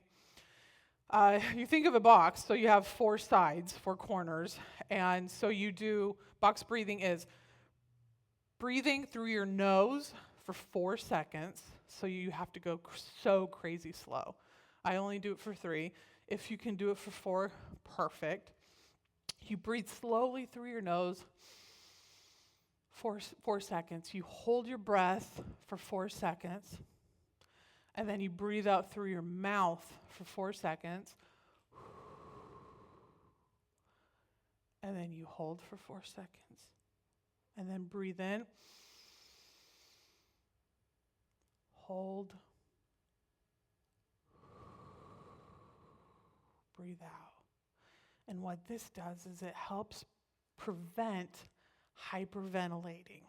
[SPEAKER 1] You think of a box, so you have 4 sides, 4 corners, and so you do, box breathing is breathing through your nose for 4 seconds, so you have to go so crazy slow. I only do it for 3. If you can do it for 4, perfect. You breathe slowly through your nose, 4 seconds. You hold your breath for 4 seconds, and then you breathe out through your mouth for 4 seconds, and then you hold for 4 seconds, and then breathe in, hold, breathe out. And what this does is it helps prevent hyperventilating.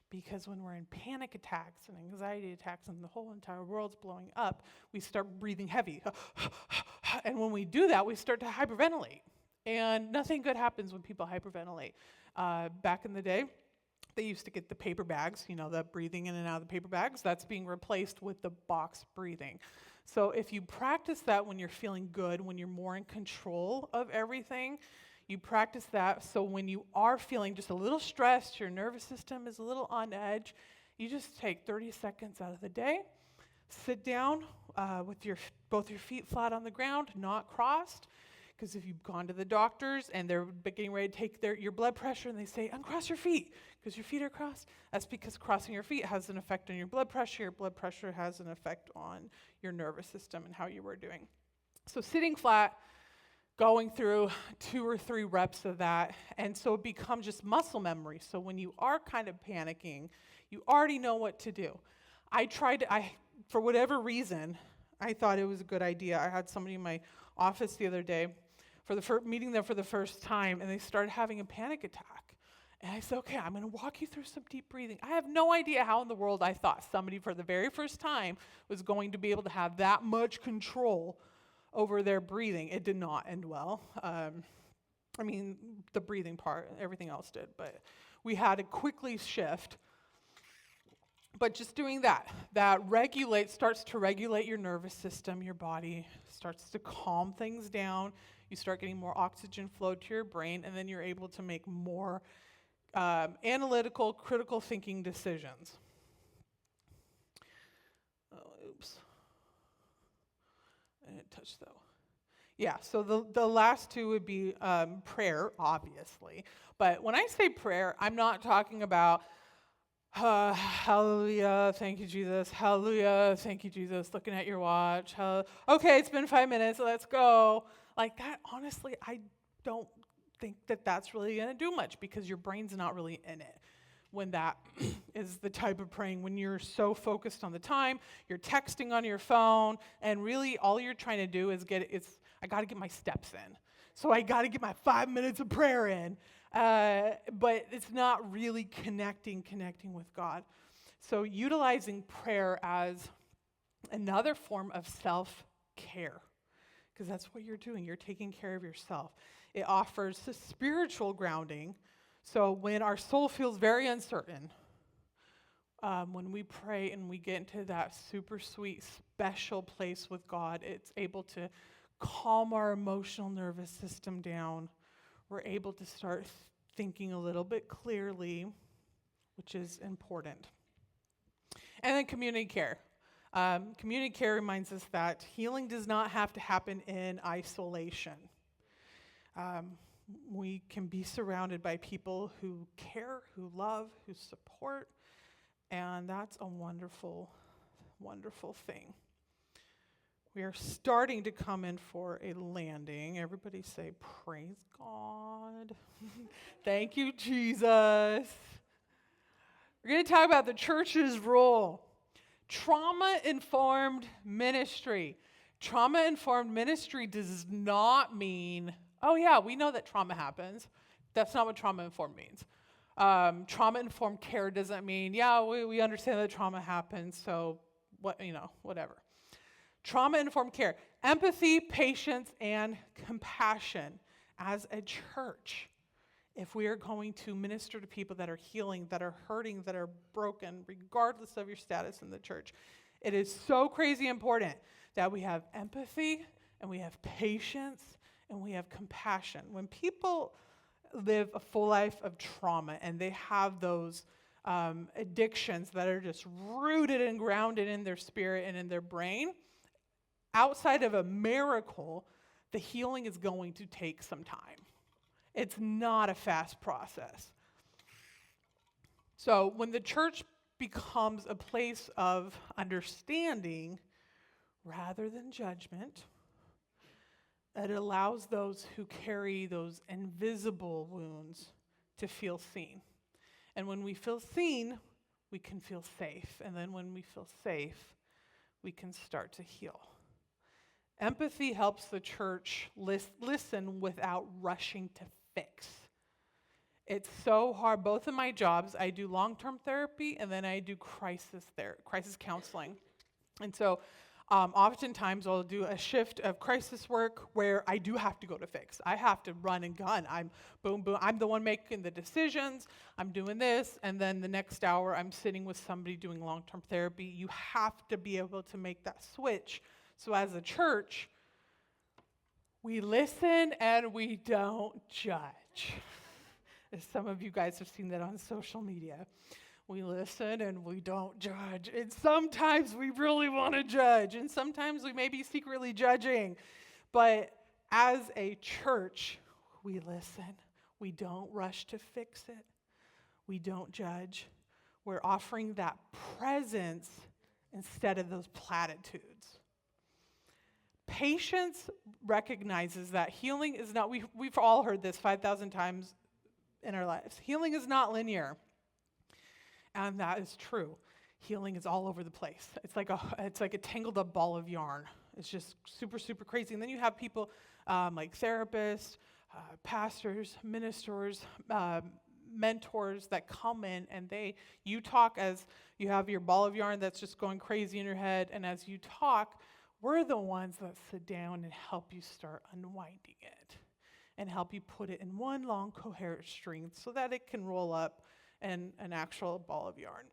[SPEAKER 1] Because when we're in panic attacks and anxiety attacks and the whole entire world's blowing up, we start breathing heavy. And when we do that, we start to hyperventilate. And nothing good happens when people hyperventilate. Back in the day, they used to get the paper bags, the breathing in and out of the paper bags. That's being replaced with the box breathing. So if you practice that when you're feeling good, when you're more in control of everything, you practice that, so when you are feeling just a little stressed, your nervous system is a little on edge, you just take 30 seconds out of the day, sit down with both your feet flat on the ground, not crossed, because if you've gone to the doctors and they're getting ready to take your blood pressure and they say, uncross your feet, because your feet are crossed, that's because crossing your feet has an effect on your blood pressure has an effect on your nervous system and how you were doing. So sitting flat, going through 2 or 3 reps of that, and so it becomes just muscle memory. So when you are kind of panicking, you already know what to do. For whatever reason, I thought it was a good idea. I had somebody in my office the other day, meeting them for the first time, and they started having a panic attack. And I said, okay, I'm going to walk you through some deep breathing. I have no idea how in the world I thought somebody for the very first time was going to be able to have that much control over their breathing. It did not end well. The breathing part, everything else did, but we had to quickly shift. But just doing that starts to regulate your nervous system, your body starts to calm things down. You start getting more oxygen flow to your brain, and then you're able to make more analytical, critical thinking decisions. Oops. I didn't touch though. Yeah, so the last 2 would be prayer, obviously. But when I say prayer, I'm not talking about hallelujah, thank you, Jesus. Hallelujah, thank you, Jesus. Looking at your watch. Okay, it's been 5 minutes, let's go. Like that, honestly, I don't think that that's really going to do much because your brain's not really in it. When that is the type of praying, when you're so focused on the time, you're texting on your phone, and really all you're trying to do is I got to get my steps in. So I got to get my 5 minutes of prayer in. But it's not really connecting with God. So utilizing prayer as another form of self-care, because that's what you're doing. You're taking care of yourself. It offers a spiritual grounding. So when our soul feels very uncertain, when we pray and we get into that super sweet, special place with God, it's able to calm our emotional nervous system down. We're able to start thinking a little bit clearly, which is important. And then community care. Community care reminds us that healing does not have to happen in isolation. We can be surrounded by people who care, who love, who support, and that's a wonderful, wonderful thing. We are starting to come in for a landing. Everybody say, praise God. Thank you, Jesus. We're going to talk about the church's role. Trauma-informed ministry. Trauma-informed ministry does not mean, oh yeah, we know that trauma happens. That's not what trauma-informed means. Trauma-informed care doesn't mean, yeah, we understand that trauma happens, so whatever. Trauma-informed care. Empathy, patience, and compassion as a church. If we are going to minister to people that are healing, that are hurting, that are broken, regardless of your status in the church, it is so crazy important that we have empathy and we have patience and we have compassion. When people live a full life of trauma and they have those addictions that are just rooted and grounded in their spirit and in their brain, outside of a miracle, the healing is going to take some time. It's not a fast process. So when the church becomes a place of understanding rather than judgment, it allows those who carry those invisible wounds to feel seen. And when we feel seen, we can feel safe. And then when we feel safe, we can start to heal. Empathy helps the church listen without rushing to fix. It's so hard. Both of my jobs, I do long-term therapy and then I do crisis counseling. And so oftentimes I'll do a shift of crisis work where I do have to go to fix. I have to run and gun. I'm boom, boom. I'm the one making the decisions. I'm doing this. And then the next hour I'm sitting with somebody doing long-term therapy. You have to be able to make that switch. So as a church, we listen and we don't judge. As some of you guys have seen that on social media. We listen and we don't judge. And sometimes we really want to judge. And sometimes we may be secretly judging. But as a church, we listen. We don't rush to fix it. We don't judge. We're offering that presence instead of those platitudes. Patience recognizes that healing is not, we've all heard this 5,000 times in our lives. Healing is not linear. And that is true. Healing is all over the place. It's like a tangled up ball of yarn. It's just super, super crazy. And then you have people like therapists, pastors, ministers, mentors that come in and you talk as you have your ball of yarn that's just going crazy in your head. And as you talk, we're the ones that sit down and help you start unwinding it and help you put it in one long coherent string so that it can roll up in an actual ball of yarn.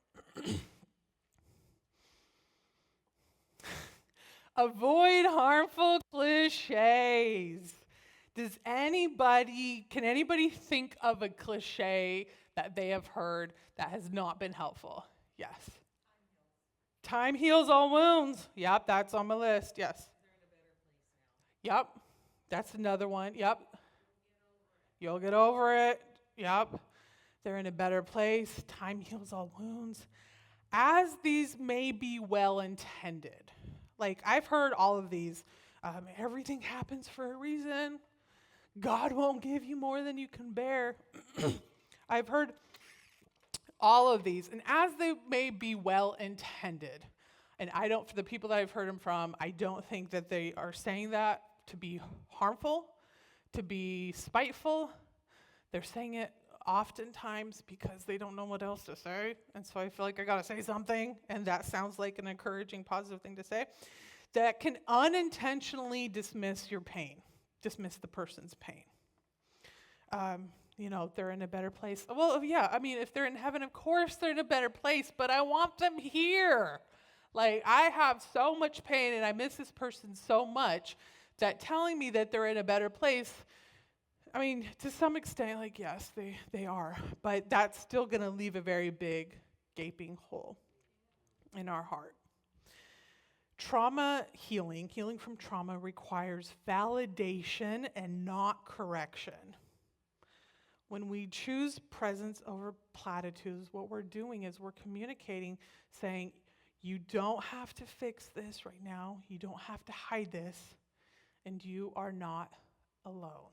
[SPEAKER 1] Avoid harmful cliches. Can anybody think of a cliche that they have heard that has not been helpful? Yes. Time heals all wounds. Yep, that's on my list. Yes.
[SPEAKER 2] They're in a better place now.
[SPEAKER 1] Yep. That's another one. Yep. You'll get over it. Yep. They're in a better place. Time heals all wounds. As these may be well intended. Like, I've heard all of these. Everything happens for a reason. God won't give you more than you can bear. I've heard all of these. And as they may be well intended, and for the people that I've heard them from, I don't think that they are saying that to be harmful, to be spiteful. They're saying it oftentimes because they don't know what else to say. And so I feel like I got to say something. And that sounds like an encouraging, positive thing to say. That can unintentionally dismiss your pain, dismiss the person's pain. They're in a better place. Well, yeah, if they're in heaven, of course they're in a better place, but I want them here. Like, I have so much pain and I miss this person so much that telling me that they're in a better place, to some extent, yes, they are. But that's still going to leave a very big, gaping hole in our heart. Trauma healing from trauma requires validation and not correction. When we choose presence over platitudes, what we're doing is we're communicating, saying, you don't have to fix this right now. You don't have to hide this. And you are not alone.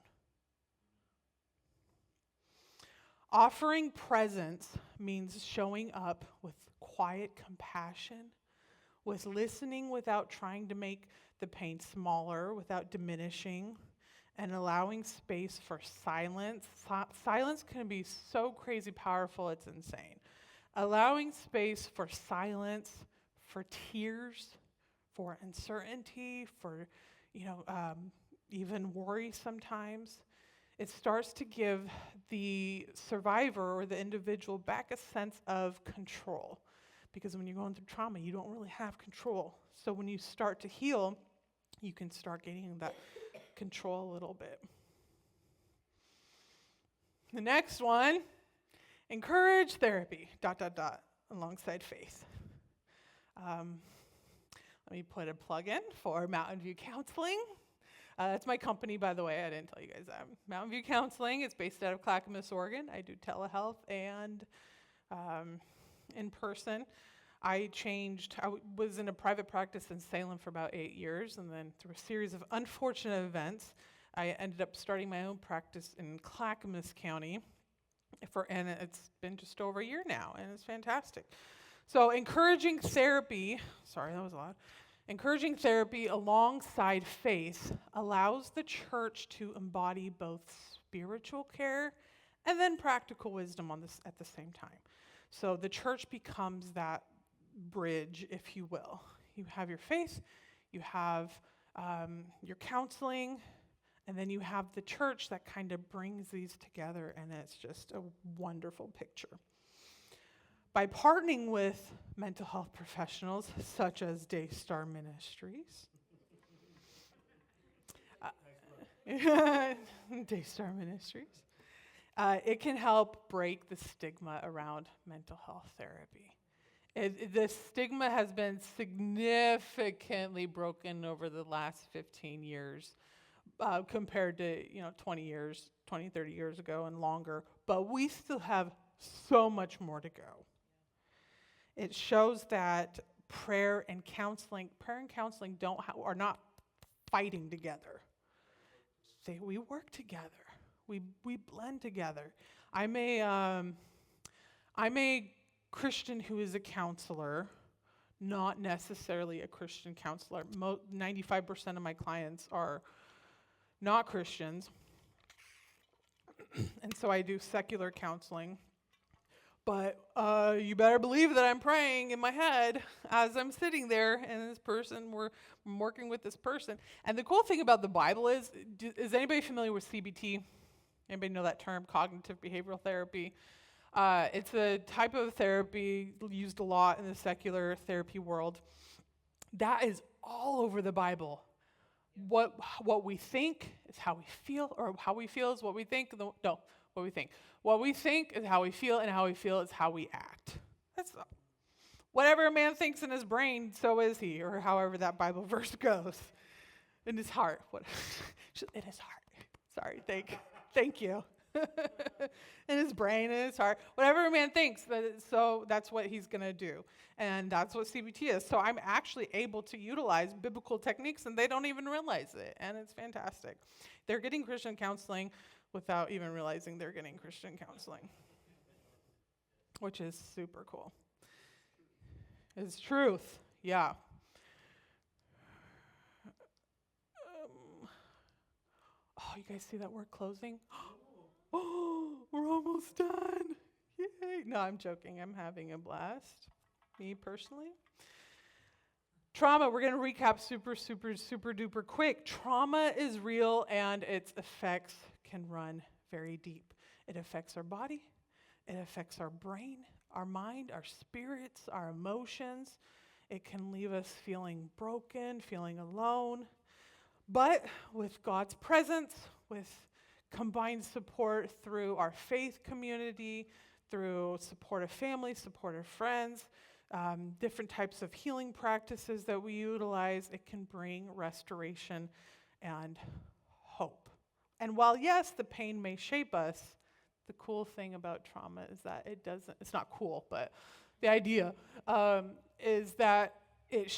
[SPEAKER 1] Offering presence means showing up with quiet compassion, with listening without trying to make the pain smaller, without diminishing, and allowing space for silence. Silence can be so crazy powerful, it's insane. Allowing space for silence, for tears, for uncertainty, for even worry sometimes. It starts to give the survivor or the individual back a sense of control. Because when you're going through trauma, you don't really have control. So when you start to heal, you can start gaining that control a little bit. The next one, encourage therapy, ... alongside faith. Let me put a plug in for Mountain View Counseling. That's my company, by the way. I didn't tell you guys that. Mountain View Counseling. It's based out of Clackamas, Oregon. I do telehealth and in person. I was in a private practice in Salem for about 8 years, and then through a series of unfortunate events, I ended up starting my own practice in Clackamas County, and it's been just over a year now, and it's fantastic. So encouraging therapy, sorry, that was loud. Encouraging therapy alongside faith allows the church to embody both spiritual care and then practical wisdom at the same time. So the church becomes that bridge, if you will. You have your faith, you have your counseling, and then you have the church that kind of brings these together, and it's just a wonderful picture. By partnering with mental health professionals such as Daystar Ministries, Daystar Ministries, it can help break the stigma around mental health therapy. The stigma has been significantly broken over the last 15 years compared to 20, 30 years ago and longer, but we still have so much more to go. It shows that prayer and counseling are not fighting together. We work together. We blend together. I'm a Christian who is a counselor, not necessarily a Christian counselor. 95% of my clients are not Christians, and so I do secular counseling. But you better believe that I'm praying in my head as I'm sitting there, and I'm working with this person. And the cool thing about the Bible is anybody familiar with CBT? Anybody know that term, cognitive behavioral therapy? It's a type of therapy used a lot in the secular therapy world. That is all over the Bible. What we think is how we feel, or how we feel is what we think. What we think. What we think is how we feel, and how we feel is how we act. That's whatever a man thinks in his brain, so is he, or however that Bible verse goes. In his heart. In his heart. Sorry, thank you. In his brain, in his heart. Whatever a man thinks, so that's what he's going to do. And that's what CBT is. So I'm actually able to utilize biblical techniques, and they don't even realize it. And it's fantastic. They're getting Christian counseling without even realizing they're getting Christian counseling, which is super cool. It's truth, yeah. You guys see that word closing? Oh, we're almost done. Yay. No, I'm joking. I'm having a blast, me personally. Trauma, we're going to recap super duper quick. Trauma is real, and its effects can run very deep. It affects our body, it affects our brain, our mind, our spirits, our emotions. It can leave us feeling broken, feeling alone. But with God's presence, with combined support through our faith community, through supportive family, supportive friends, different types of healing practices that we utilize, it can bring restoration and hope. And while, yes, the pain may shape us, the cool thing about trauma is that it's not cool, but the idea is that it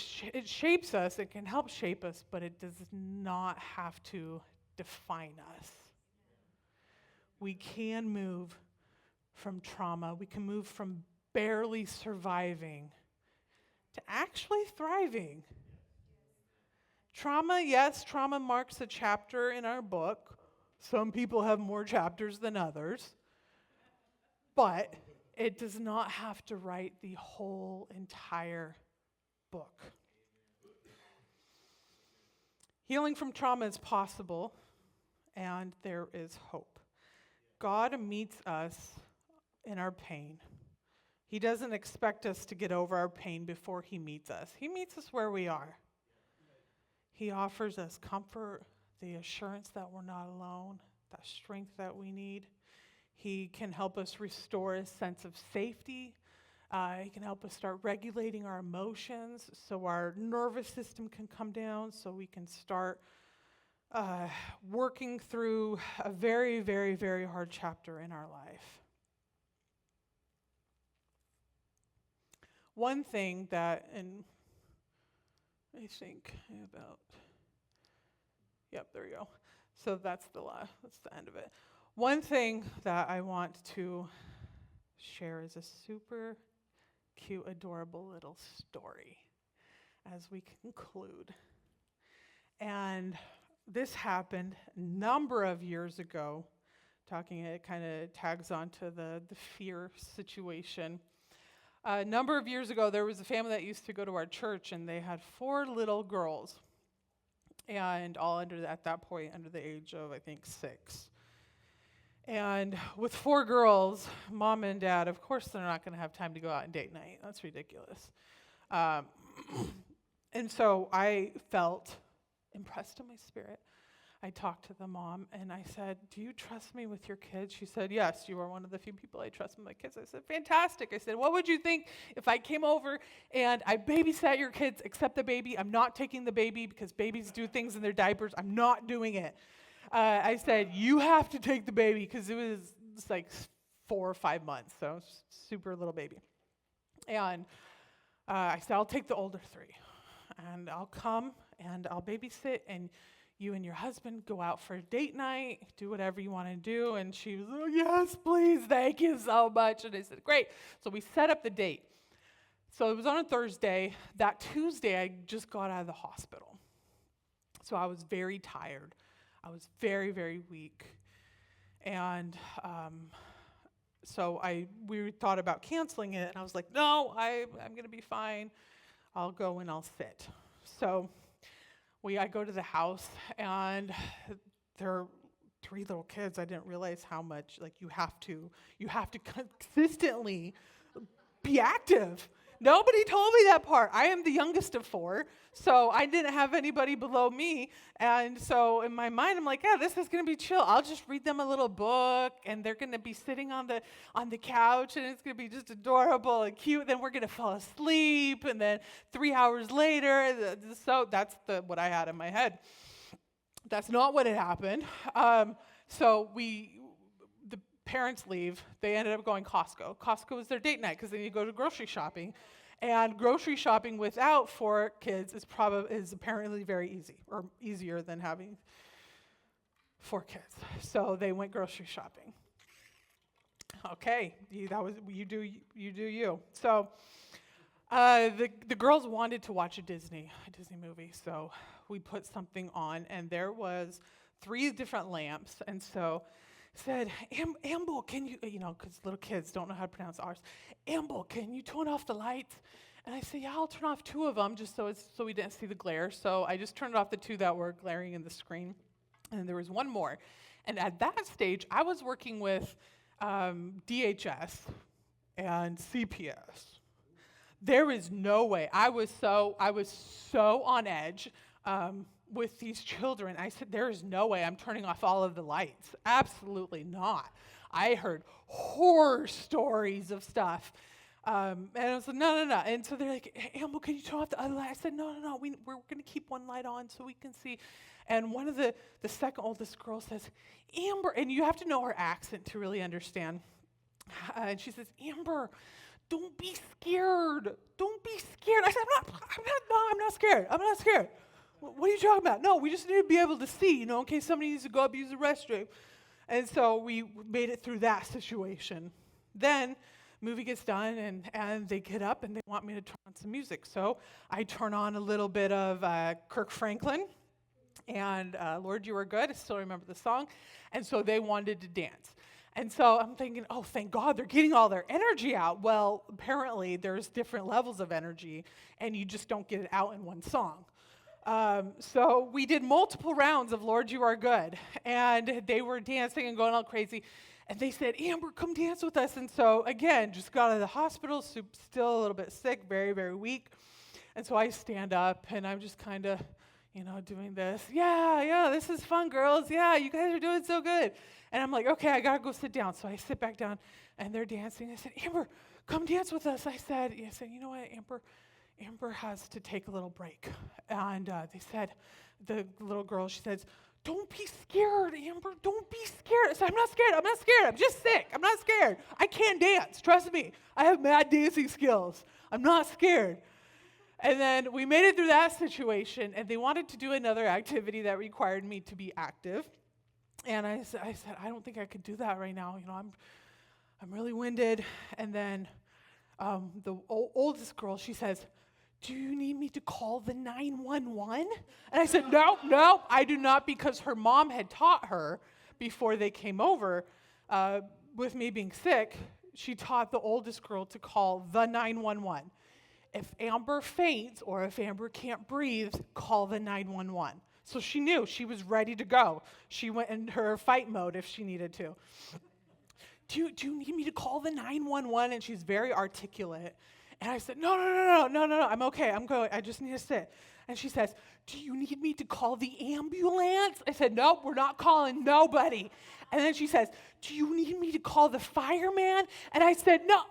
[SPEAKER 1] shapes us, it can help shape us, but it does not have to define us. We can move from trauma, we can move from barely surviving to actually thriving. Trauma, yes, trauma marks a chapter in our book. Some people have more chapters than others, but it does not have to write the whole entire book. Healing from trauma is possible, and there is hope. God meets us in our pain. He doesn't expect us to get over our pain before he meets us. He meets us where we are. He offers us comfort, the assurance that we're not alone, that strength that we need. He can help us restore a sense of safety. He can help us start regulating our emotions so our nervous system can come down, so we can start working through a very, very, very hard chapter in our life. One thing that, and I think about, yep, there you go. So that's the end of it. One thing that I want to share is a super cute, adorable little story as we conclude. And this happened a number of years ago. It kind of tags onto the fear situation. A number of years ago, there was a family that used to go to our church, and they had 4 little girls, and all at that point under the age of, I think, 6. And with 4 girls, mom and dad, of course, they're not going to have time to go out and date night. That's ridiculous. And so I felt impressed in my spirit. I talked to the mom, and I said, "Do you trust me with your kids?" She said, "Yes, you are one of the few people I trust with my kids." I said, "Fantastic." I said, "What would you think if I came over and I babysat your kids except the baby? I'm not taking the baby because babies do things in their diapers. I'm not doing it." I said, "You have to take the baby," because it was like 4 or 5 months, so super little baby. And I said, "I'll take the older 3, and I'll come and I'll babysit, and you and your husband go out for a date night, do whatever you want to do." And she was, "Oh, yes, please, thank you so much." And I said, "Great." So we set up the date. So it was on a Thursday. That Tuesday, I just got out of the hospital. So I was very tired. I was very, very weak. And so we thought about canceling it, and I was like, "No, I'm going to be fine. I'll go and I'll sit." So I go to the house, and there are 3 little kids. I didn't realize how much, you have to consistently be active. Nobody told me that part. I am the youngest of 4, so I didn't have anybody below me. And so in my mind, I'm like, "Yeah, this is going to be chill. I'll just read them a little book, and they're going to be sitting on the couch, and it's going to be just adorable and cute. Then we're going to fall asleep, and then 3 hours later." So that's what I had in my head. That's not what had happened. So the parents leave. They ended up going Costco. Costco is their date night because then you go to grocery shopping. And grocery shopping without 4 kids is apparently very easy, or easier than having 4 kids. So they went grocery shopping. Okay, you do you. So the girls wanted to watch a Disney movie, so we put something on, and there was 3 different lamps, and so said, "Amble, can you," because little kids don't know how to pronounce ours. "Amble, can you turn off the lights?" And I said, "Yeah, I'll turn off 2 of them just so we didn't see the glare." So I just turned off the 2 that were glaring in the screen, and there was 1 more. And at that stage, I was working with DHS and CPS. There is no way. I was so on edge with these children. I said, "There is no way I'm turning off all of the lights. Absolutely not." I heard horror stories of stuff. And I was like, no. And so they're like, "Amber, can you turn off the other light?" I said, no. We're going to keep 1 light on so we can see. And one of the second oldest girl says, "Amber," and you have to know her accent to really understand. And she says, "Amber, don't be scared. Don't be scared." I said, I'm not scared. I'm not scared. "What are you talking about?" "No, we just need to be able to see, in case somebody needs to go up use the restroom." And so we made it through that situation. Then movie gets done, and they get up, and they want me to turn on some music. So I turn on a little bit of Kirk Franklin, and "Lord, You Are Good." I still remember the song. And so they wanted to dance. And so I'm thinking, oh, thank God, they're getting all their energy out. Well, apparently there's different levels of energy, and you just don't get it out in 1 song. So we did multiple rounds of Lord, You Are Good. And they were dancing and going all crazy. And they said, Amber, come dance with us. And so, again, just got out of the hospital, still a little bit sick, very, very weak. And so I stand up, and I'm just kind of, doing this. Yeah, this is fun, girls. Yeah, you guys are doing so good. And I'm like, okay, I got to go sit down. So I sit back down, and they're dancing. I said, Amber, come dance with us. I said, you know what, Amber has to take a little break. And they said, the little girl, she says, don't be scared, Amber. Don't be scared. I said, I'm not scared. I'm just sick. I'm not scared. I can't dance. Trust me. I have mad dancing skills. I'm not scared. And then we made it through that situation, and they wanted to do another activity that required me to be active. And I said, I don't think I could do that right now. I'm really winded. And then the oldest girl, she says, do you need me to call the 911? And I said, no, I do not, because her mom had taught her before they came over with me being sick. She taught the oldest girl to call the 911. If Amber faints or if Amber can't breathe, call the 911. So she knew. She was ready to go. She went in her fight mode if she needed to. Do you need me to call the 911? And she's very articulate. And I said, no, I'm okay. I'm going. I just need to sit. And she says, do you need me to call the ambulance? I said, nope, we're not calling nobody. And then she says, do you need me to call the fireman? And I said, no.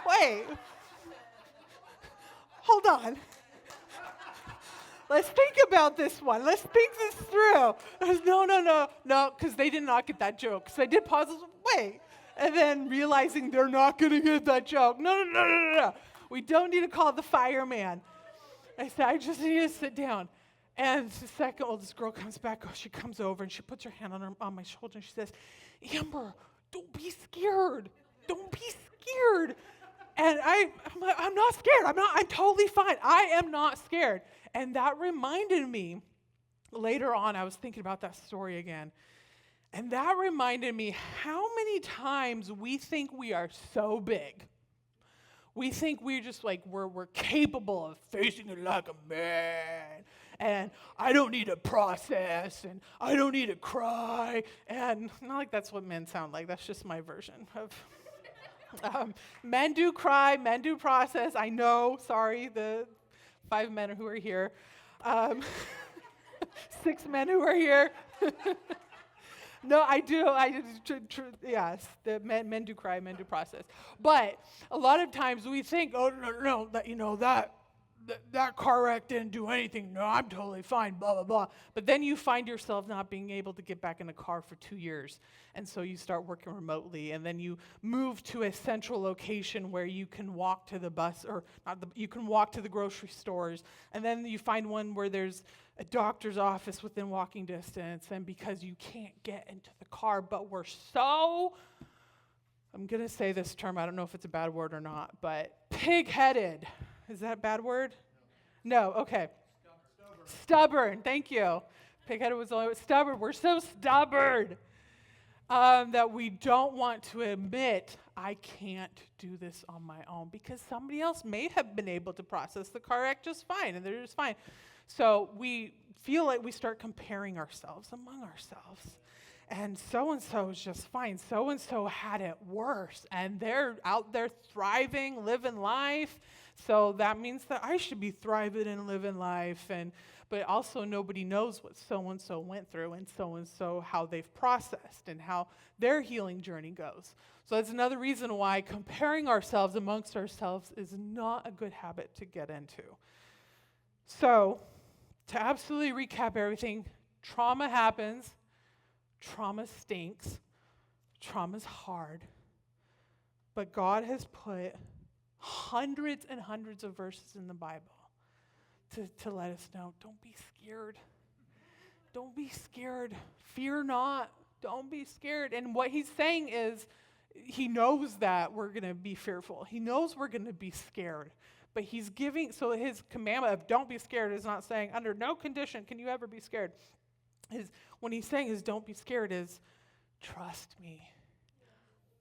[SPEAKER 1] Wait. Hold on. Let's think about this one. Let's think this through. No, because they did not get that joke. So I did pause. Wait. And then realizing they're not going to get that joke. No. We don't need to call the fireman. I said, I just need to sit down. And the second oldest girl comes back. She comes over and she puts her hand on my shoulder and she says, Amber, don't be scared. Don't be scared. And I'm not scared. I'm totally fine. I am not scared. And that reminded me, later on, I was thinking about that story again. And that reminded me how many times we think we are so big. We think we're just like, we're capable of facing it like a man. And I don't need to process, and I don't need to cry. And not like that's what men sound like. That's just my version of... men do cry, men do process. I know, sorry, the 5 men who are here. 6 men who are here. No, I do. Yes, the men do cry, men do process. But a lot of times we think, oh, no, that car wreck didn't do anything. No, I'm totally fine, blah, blah, blah. But then you find yourself not being able to get back in a car for 2 years. And so you start working remotely. And then you move to a central location where you can walk to the bus, or you can walk to the grocery stores. And then you find one where there's a doctor's office within walking distance. And because you can't get into the car, but we're so, I'm going to say this term, I don't know if it's a bad word or not, but pig-headed. Is that a bad word? No, okay. Stubborn, thank you. Pig-headed was the only word. Stubborn. We're so stubborn that we don't want to admit, I can't do this on my own, because somebody else may have been able to process the car wreck just fine, and they're just fine. So we feel like we start comparing ourselves among ourselves. And so-and-so is just fine. So-and-so had it worse, and they're out there thriving, living life. So that means that I should be thriving and living life. But also nobody knows what so-and-so went through, and so-and-so how they've processed and how their healing journey goes. So that's another reason why comparing ourselves amongst ourselves is not a good habit to get into. So to absolutely recap everything, trauma happens. Trauma stinks. Trauma's hard. But God has put hundreds and hundreds of verses in the Bible to let us know, don't be scared. Don't be scared. Fear not. Don't be scared. And what he's saying is, he knows that we're going to be fearful. He knows we're going to be scared. But he's giving, so his commandment of don't be scared is not saying, under no condition can you ever be scared. When he's saying is don't be scared is, trust me.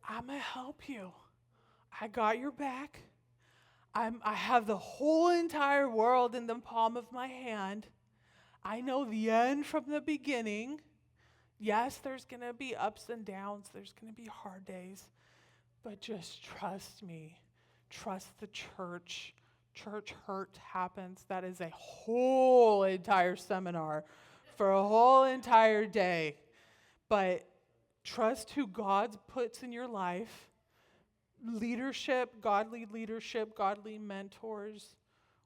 [SPEAKER 1] I'm going to help you. I got your back. I have the whole entire world in the palm of my hand. I know the end from the beginning. Yes, there's going to be ups and downs, there's going to be hard days, but just trust me. Trust the church. Church hurt happens. That is a whole entire seminar for a whole entire day. But trust who God puts in your life. Leadership, godly mentors.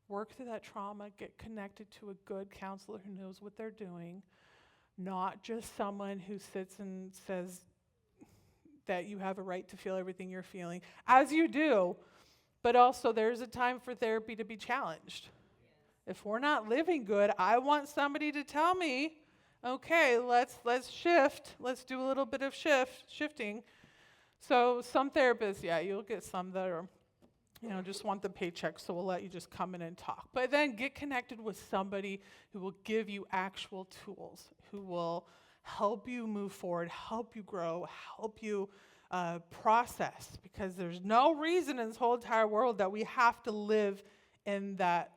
[SPEAKER 1] Work through that trauma. Get connected to a good counselor who knows what they're doing. Not just someone who sits and says that you have a right to feel everything you're feeling, as you do, but also there's a time for therapy to be challenged. If we're not living good, I want somebody to tell me, okay, let's shift. Let's do a little bit of shifting. So some therapists, yeah, you'll get some that are, just want the paycheck, so we'll let you just come in and talk. But then get connected with somebody who will give you actual tools, who will help you move forward, help you grow, help you process, because there's no reason in this whole entire world that we have to live in that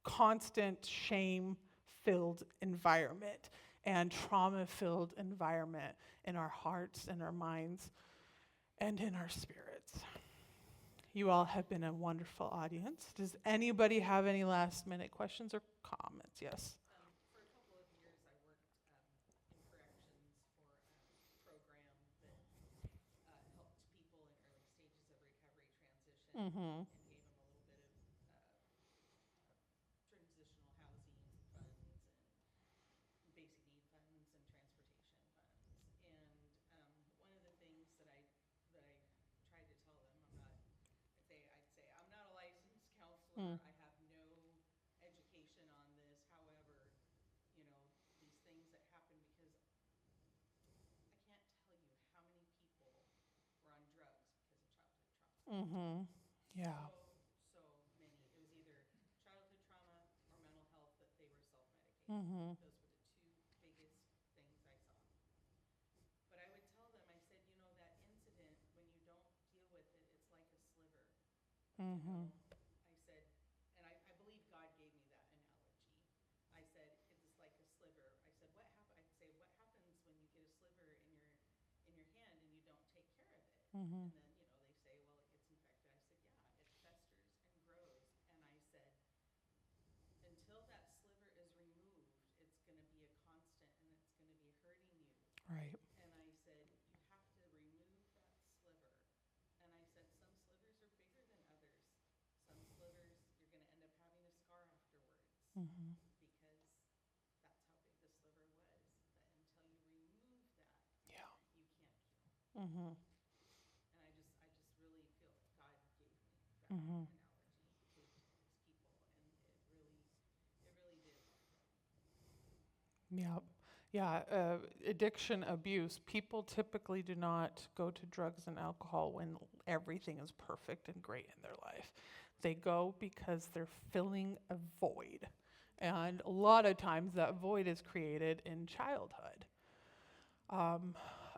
[SPEAKER 1] constant shame-filled environment and trauma-filled environment in our hearts and our minds and in our spirits. You all have been a wonderful audience. Does anybody have any last-minute questions or comments? Yes?
[SPEAKER 2] For a couple of years, I worked in corrections for a program that helped people in early stages of recovery transition
[SPEAKER 1] Mm-hmm.
[SPEAKER 2] and gave them a little bit of transitional housing funds and basic need funds and transportation funds. And one of the things that I tried to tell them, I'd say I'm not a licensed counselor. I have no education on this. However, these things that happen, because I can't tell you how many people were on drugs because of childhood trauma.
[SPEAKER 1] Mm-hmm. Yeah.
[SPEAKER 2] So many. It was either childhood trauma or mental health that they were self-medicating.
[SPEAKER 1] Mm-hmm.
[SPEAKER 2] Those were the two biggest things I saw. But I would tell them, I said, that incident, when you don't deal with it, it's like a sliver.
[SPEAKER 1] Mm-hmm.
[SPEAKER 2] I said, and I believe God gave me that analogy. I said, it's like a sliver. I said, I'd say, what happens when you get a sliver in your hand and you don't take care of it?
[SPEAKER 1] Mm-hmm.
[SPEAKER 2] And then, they say, well, it gets infected. I said, yeah, it festers and grows. And I said, until that sliver is removed, it's going to be a constant and it's going to be hurting you.
[SPEAKER 1] Right.
[SPEAKER 2] And I said, you have to remove that sliver. And I said, some slivers are bigger than others. Some slivers, you're going to end up having a scar afterwards.
[SPEAKER 1] Mm-hmm.
[SPEAKER 2] Because that's how big the sliver was. That until you remove that,
[SPEAKER 1] Yeah.
[SPEAKER 2] you can't heal.
[SPEAKER 1] Mm-hmm.
[SPEAKER 2] And I just really feel God gave me that
[SPEAKER 1] Mm-hmm.
[SPEAKER 2] analogy to give to these people, and it really did help them.
[SPEAKER 1] Yeah. Yeah. Addiction, abuse. People typically do not go to drugs and alcohol when everything is perfect and great in their life. They go because they're filling a void. And a lot of times that void is created in childhood.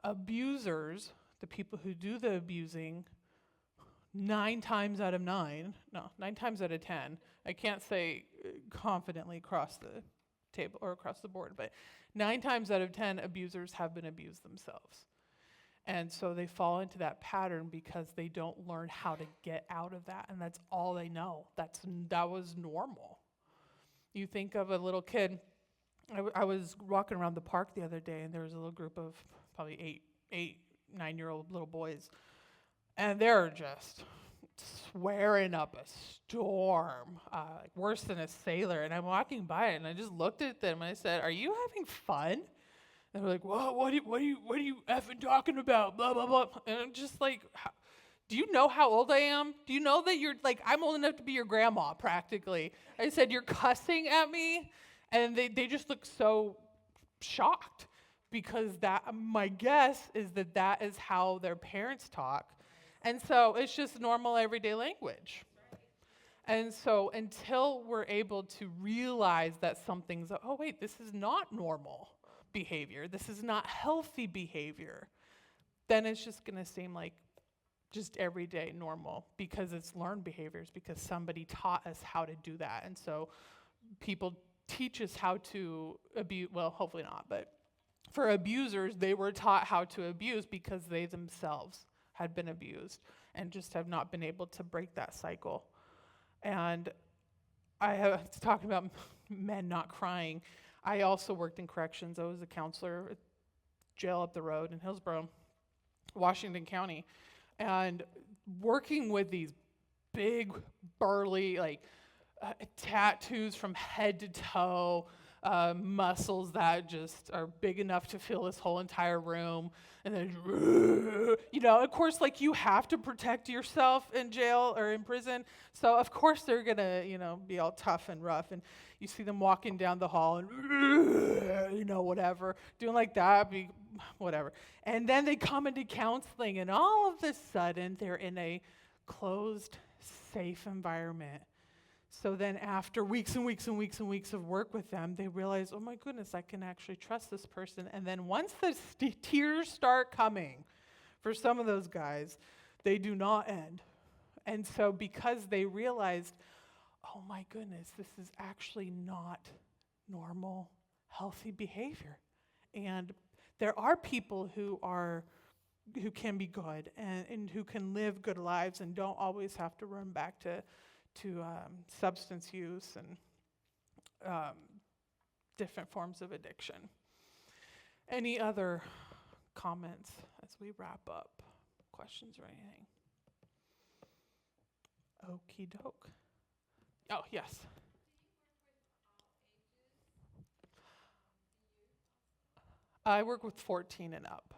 [SPEAKER 1] Abusers, the people who do the abusing, 9 times out of 10, I can't say confidently across the table or across the board, but 9 times out of 10, abusers have been abused themselves. And so they fall into that pattern because they don't learn how to get out of that, and that's all they know. That was normal. You think of a little kid. I was walking around the park the other day, and there was a little group of probably 9-year-old little boys, and they're just swearing up a storm, like worse than a sailor. And I'm walking by it, and I just looked at them, and I said, "Are you having fun?" And they're like, "Whoa, what are you effing talking about?" Blah blah blah. And I'm just like, do you know how old I am? Do you know that you're like, I'm old enough to be your grandma practically? I said, "You're cussing at me," and they just look so shocked, because my guess is that is how their parents talk. And so it's just normal everyday language. And so until we're able to realize that something's, oh wait, this is not normal behavior, this is not healthy behavior, then it's just going to seem like just everyday normal because it's learned behaviors, because somebody taught us how to do that. And so people teach us how to abuse, well, hopefully not, but for abusers, they were taught how to abuse because they themselves had been abused and just have not been able to break that cycle. And I have talking about men not crying. I also worked in corrections. I was a counselor at jail up the road in Hillsborough, Washington County, and working with these big, burly, like tattoos from head to toe, muscles that just are big enough to fill this whole entire room. And then, of course, like you have to protect yourself in jail or in prison. So, of course, they're going to, be all tough and rough. And you see them walking down the hall and, whatever, doing like that, whatever. And then they come into counseling, and all of a sudden, they're in a closed, safe environment. So then after weeks and weeks and weeks and weeks of work with them, they realize, oh my goodness, I can actually trust this person. And then once the tears start coming for some of those guys, they do not end. And so because they realized, oh my goodness, this is actually not normal, healthy behavior. And there are people who can be good and who can live good lives and don't always have to run back to substance use and different forms of addiction. Any other comments as we wrap up? Questions or anything? Okie doke. Oh, yes. I work with 14 and up.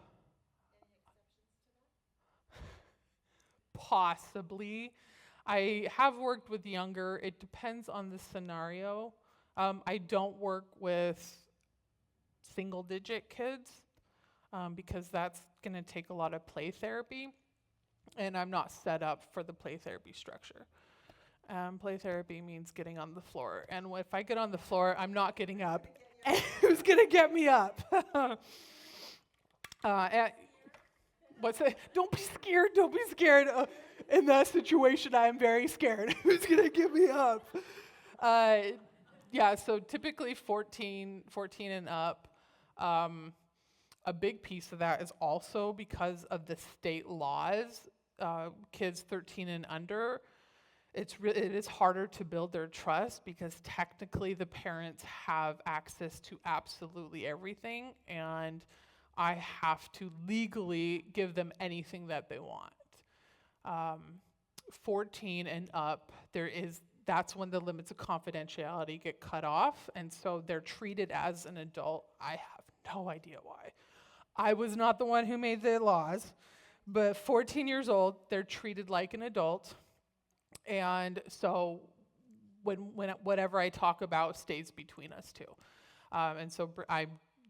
[SPEAKER 1] Possibly. I have worked with younger. It depends on the scenario. I don't work with single-digit kids because that's going to take a lot of play therapy, and I'm not set up for the play therapy structure. Play therapy means getting on the floor, and if I get on the floor, I'm not getting up. Who's going to get me up? What's it? Don't be scared. Don't be scared. In that situation, I am very scared. Who's going to get me up? So typically 14 and up. A big piece of that is also because of the state laws. Kids 13 and under, it is harder to build their trust because technically the parents have access to absolutely everything, and I have to legally give them anything that they want. 14 and up, that's when the limits of confidentiality get cut off, and so they're treated as an adult. I have no idea why. I was not the one who made the laws, but 14 years old, they're treated like an adult, and so when whatever I talk about stays between us two. And so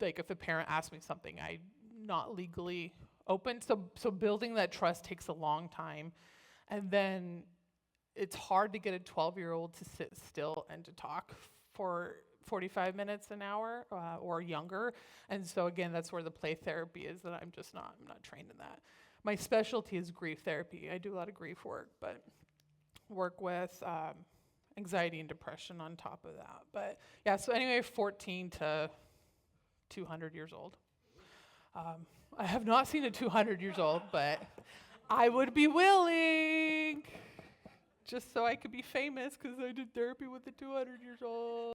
[SPEAKER 1] if a parent asks me something, I'm not legally open. So building that trust takes a long time. And then it's hard to get a 12-year-old to sit still and to talk for 45 minutes an hour or younger. And so again, that's where the play therapy is that I'm not trained in that. My specialty is grief therapy. I do a lot of grief work, but work with anxiety and depression on top of that. But yeah, so anyway, 14 to 200 years old. I have not seen a 200 years old, but I would be willing, just so I could be famous because I did therapy with a 200 years old.